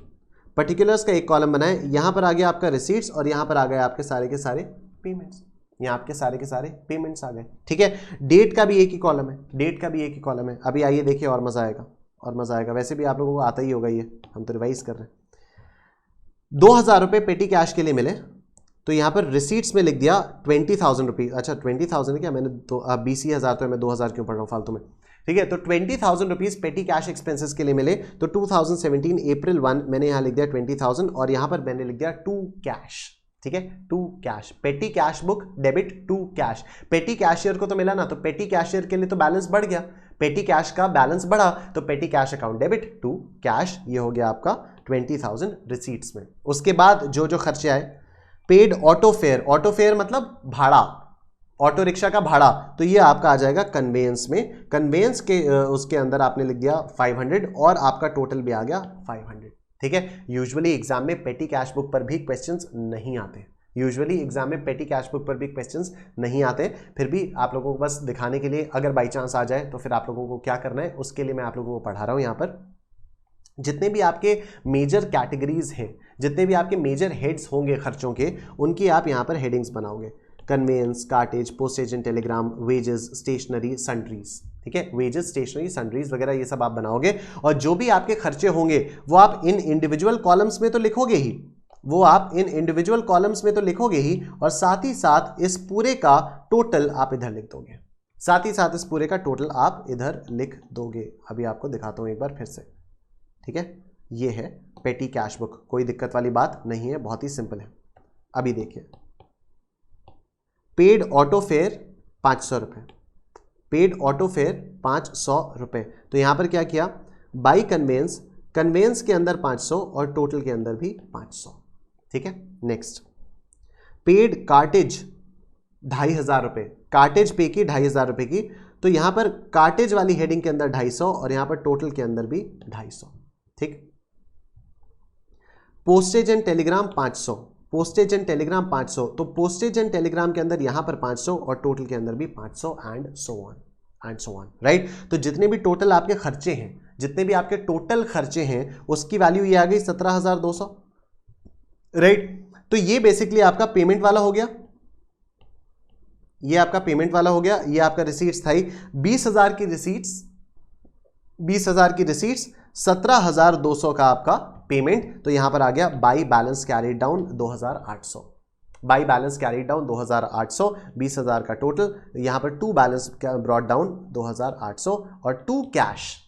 पर्टिकुलर्स का एक कॉलम बनाए, यहां पर आ गया आपका रिसीट्स और यहां पर आ गए आपके सारे के सारे पेमेंट्स. यहाँ आपके सारे के सारे पेमेंट्स आ गए. ठीक है, डेट का भी एक ही कॉलम है, डेट का भी एक ही कॉलम है. अभी आइए देखिए और मजा आएगा, और मजा आएगा. वैसे भी आप लोगों को आता ही होगा, ये हम तो रिवाइज कर रहे हैं. 2000 रुपए पेटी कैश के लिए मिले, तो यहाँ पर रिसीट्स में लिख दिया 20,000 रुपीज. अच्छा 20,000 क्या, मैंने तो 20,000 तो मैं 2000 क्यों पढ़ रहा हूँ फालतू में. ठीक है, तो 20,000 रुपीज पेटी कैश एक्सपेंसेस के लिए मिले. तो 2017 अप्रैल 1 मैंने यहाँ लिख दिया 20,000 और यहाँ पर मैंने लिख दिया टू कैश. ठीक है, to cash. Petty cash book debit to cash. Petty cashier को तो मिला ना, तो पेटी कैशियर के लिए तो बैलेंस बढ़ गया, पेटी कैश का बैलेंस बढ़ा, तो petty cash account debit to cash. ये हो गया आपका 20,000 रिसीट्स में. उसके बाद जो जो खर्चे आए, paid auto fair. Auto fair मतलब भाड़ा, ऑटो रिक्शा का भाड़ा, तो ये आपका आ जाएगा कन्वेंस में. कन्वेंस के उसके अंदर आपने लिख दिया 500 और आपका टोटल भी आ गया 500. ठीक है, यूजुअली एग्जाम में पेटी कैश बुक पर भी क्वेश्चंस नहीं आते, यूजुअली एग्जाम में पेटी कैश बुक पर भी क्वेश्चंस नहीं आते. फिर भी आप लोगों को बस दिखाने के लिए, अगर बाई चांस आ जाए तो फिर आप लोगों को क्या करना है उसके लिए मैं आप लोगों को पढ़ा रहा हूं. यहाँ पर जितने भी आपके मेजर कैटेगरीज हैं, जितने भी आपके मेजर हेड्स होंगे खर्चों के, उनकी आप यहाँ पर हेडिंग्स बनाओगे. Conveyance, cartage, postage and telegram, wages, stationery, sundries. ठीक है, वेजेस, स्टेशनरी, सन्ड्रीज वगैरह ये सब आप बनाओगे. और जो भी आपके खर्चे होंगे वो आप इन इंडिविजुअल कॉलम्स में तो लिखोगे ही, वो आप इन इंडिविजुअल कॉलम्स में तो लिखोगे ही, और साथ ही साथ इस पूरे का टोटल आप इधर लिख दोगे, साथ ही साथ इस पूरे का टोटल आप इधर लिख दोगे. अभी आपको दिखाता हूं एक बार फिर से. ठीक है, ये है पेटी कैश बुक, कोई दिक्कत वाली बात नहीं है, बहुत ही सिंपल है. अभी देखिए, पेड ऑटो फेयर 500 रुपये, पेड ऑटो फेयर 500 रुपये. तो यहां पर क्या किया, बाई कन्वेंस, कन्वेंस के अंदर 500 और टोटल के अंदर भी 500. ठीक है, नेक्स्ट पेड कार्टेज, 2,500 रुपये, कार्टेज पे की 2,500 रुपये की, तो यहां पर कार्टेज वाली हेडिंग के अंदर 250 और यहां पर टोटल के अंदर भी 250, ठीक। Postage and Telegram 500, postage and Telegram 500, तो पोस्टेज एंड टेलीग्राम के अंदर यहां पर 500 और टोटल के अंदर भी 500 एंड सो ऑन, राइट। तो जितने भी टोटल आपके खर्चे हैं, जितने भी आपके टोटल खर्चे हैं, उसकी वैल्यू ये आ गई 17,200, राइट। तो ये बेसिकली आपका पेमेंट वाला हो गया, ये आपका पेमेंट वाला हो गया, ये आपका रिसीट्स था। 20,000 की रिसीट्स, 20,000 की रिसीट्स, 17,200 का आपका पेमेंट। तो यहां पर आ गया by balance carried down 2,800, by balance carried down 2,800, 20,000 का टोटल, यहां पर टू बैलेंस ब्रॉट डाउन 2,800 और टू कैश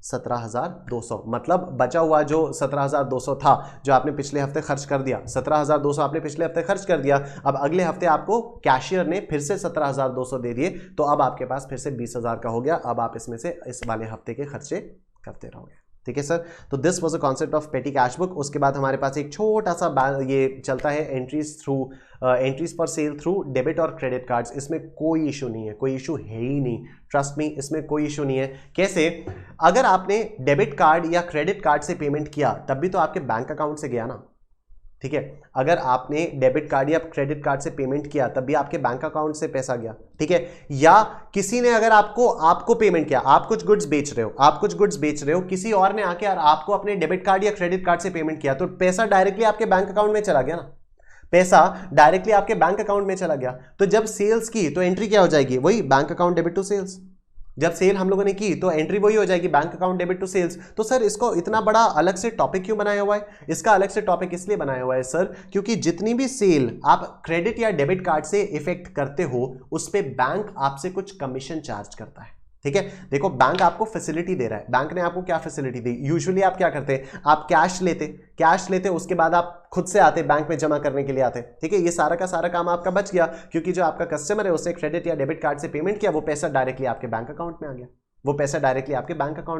17,200। मतलब बचा हुआ जो 17,200 था, जो आपने पिछले हफ्ते खर्च कर दिया, 17,200 आपने पिछले हफ्ते खर्च कर दिया, अब अगले हफ्ते आपको कैशियर ने फिर से 17,200 दे दिए, तो अब आपके पास फिर से 20,000 का हो गया। अब आप इसमें से इस वाले हफ्ते के खर्चे करते रहोगे, ठीक है सर। तो this was a concept of पेटी कैश बुक। उसके बाद हमारे पास एक छोटा सा ये चलता है entries for sale through debit और क्रेडिट कार्ड्स। इसमें कोई इशू नहीं है, कोई इशू है ही नहीं, ट्रस्ट मी, इसमें कोई इशू नहीं है। कैसे? अगर आपने डेबिट कार्ड या क्रेडिट कार्ड से पेमेंट किया तब भी तो आपके बैंक अकाउंट से गया ना, ठीक है। अगर आपने डेबिट कार्ड या क्रेडिट कार्ड से पेमेंट किया तब भी आपके बैंक अकाउंट से पैसा गया, ठीक है। या किसी ने अगर आपको पेमेंट किया, आप कुछ गुड्स बेच रहे हो, किसी और ने आके आपको अपने डेबिट कार्ड या क्रेडिट कार्ड से पेमेंट किया, तो पैसा डायरेक्टली आपके बैंक अकाउंट में चला गया ना, पैसा डायरेक्टली आपके बैंक अकाउंट में चला गया। तो जब सेल्स की तो एंट्री क्या हो जाएगी? वही bank account debit to sales. जब सेल हम लोगों ने की तो एंट्री वही हो जाएगी, bank account debit to sales. तो सर इसको इतना बड़ा अलग से टॉपिक क्यों बनाया हुआ है? इसका अलग से टॉपिक इसलिए बनाया हुआ है सर, क्योंकि जितनी भी सेल आप क्रेडिट या डेबिट कार्ड से इफेक्ट करते हो, उस पे बैंक आपसे कुछ कमीशन चार्ज करता है, ठीक है। देखो, बैंक आपको फैसिलिटी दे रहा है। बैंक ने आपको क्या फैसिलिटी दी? यूजुअली आप क्या करते हैं? आप कैश लेते, उसके बाद आप खुद से आते, बैंक में जमा करने के लिए आते, ठीक है। ये सारा का सारा काम आपका बच गया, क्योंकि जो आपका कस्टमर है उसने क्रेडिट या डेबिट कार्ड से पेमेंट किया, वो पैसा डायरेक्टली आपके बैंक अकाउंट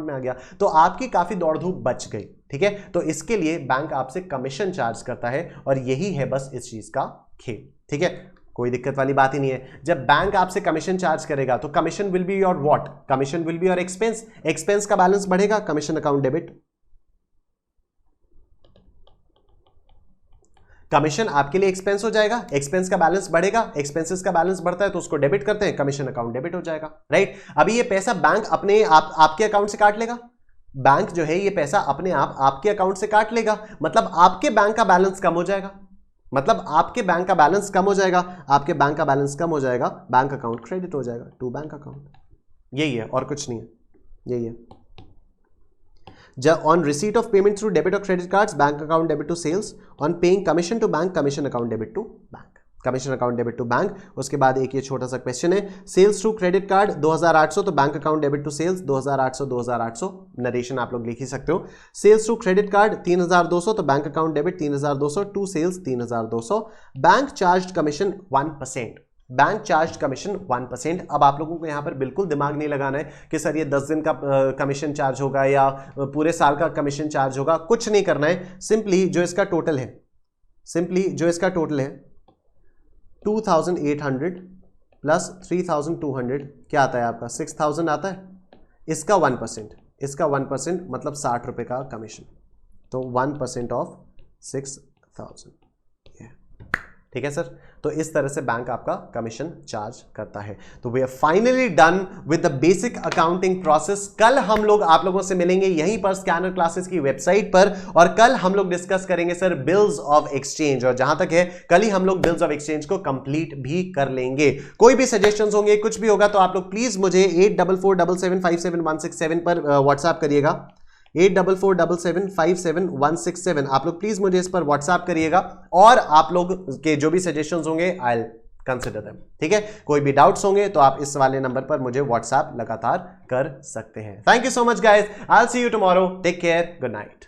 में आ गया, तो आपकी काफी दौड़ धूप बच गई, ठीक है। तो इसके लिए बैंक आपसे कमीशन चार्ज करता है, और यही है बस इस चीज का खेल, ठीक है। कोई दिक्कत वाली बात ही नहीं है। जब बैंक आपसे कमीशन चार्ज करेगा तो commission will be your what? Commission will be your expense. Expense का बैलेंस बढ़ेगा, कमीशन अकाउंट डेबिट। कमीशन आपके लिए एक्सपेंस हो जाएगा, एक्सपेंस का बैलेंस बढ़ेगा, एक्सपेंसेस का बैलेंस बढ़ता है तो उसको डेबिट करते हैं, कमीशन अकाउंट डेबिट हो जाएगा, राइट। अभी ये पैसा बैंक अपने आपके अकाउंट से काट लेगा। बैंक जो है ये पैसा अपने आप आपके अकाउंट से काट लेगा, मतलब आपके बैंक का बैलेंस कम हो जाएगा, आपके बैंक का बैलेंस कम हो जाएगा, बैंक अकाउंट क्रेडिट हो जाएगा टू बैंक अकाउंट। यही है, और कुछ नहीं है, यही है। On receipt of payment through debit or credit cards, bank account debit to sales. On paying commission to bank, commission account debit to bank. Commission account debit to bank. उसके बाद एक ये छोटा सा क्वेश्चन है, सेल्स थ्रू क्रेडिट कार्ड 2,800, तो bank account debit to sales 2,800, narration आप लोग लिख ही सकते हो। सेल्स थ्रू क्रेडिट कार्ड 3,200, तो bank account debit 3,200 to sales 3,200। Bank charge commission 1%, bank charge commission 1%। अब आप लोगों को यहां पर बिल्कुल दिमाग नहीं लगाना है कि सर ये 10 दिन का कमीशन चार्ज होगा या पूरे साल का कमीशन चार्ज होगा, कुछ नहीं करना है। सिंपली जो इसका टोटल है 2,800 प्लस 3,200 क्या आता है आपका? 6,000 आता है। इसका 1% मतलब 60 रुपए का कमीशन, तो 1% ऑफ 6,000, ठीक है सर। तो इस तरह से बैंक आपका कमीशन चार्ज करता है। तो we are finally done with the basic accounting process. कल हम लोग आप लोगों से मिलेंगे यहीं पर स्कैनर क्लासेस की वेबसाइट पर, और कल हम लोग डिस्कस करेंगे सर बिल्स ऑफ एक्सचेंज, और जहां तक है कल ही हम लोग बिल्स ऑफ एक्सचेंज को कंप्लीट भी कर लेंगे। कोई भी सजेशंस होंगे, कुछ भी होगा, तो आप लोग प्लीज मुझे 8447757167 पर व्हाट्सएप करिएगा। 8447757167 आप लोग प्लीज मुझे इस पर व्हाट्सएप करिएगा, और आप लोग के जो भी सजेशंस होंगे आई विल कंसिडर देम, ठीक है। कोई भी डाउट्स होंगे तो आप इस वाले नंबर पर मुझे व्हाट्सएप लगातार कर सकते हैं। Thank you so much guys, I will see you tomorrow, take care, good night.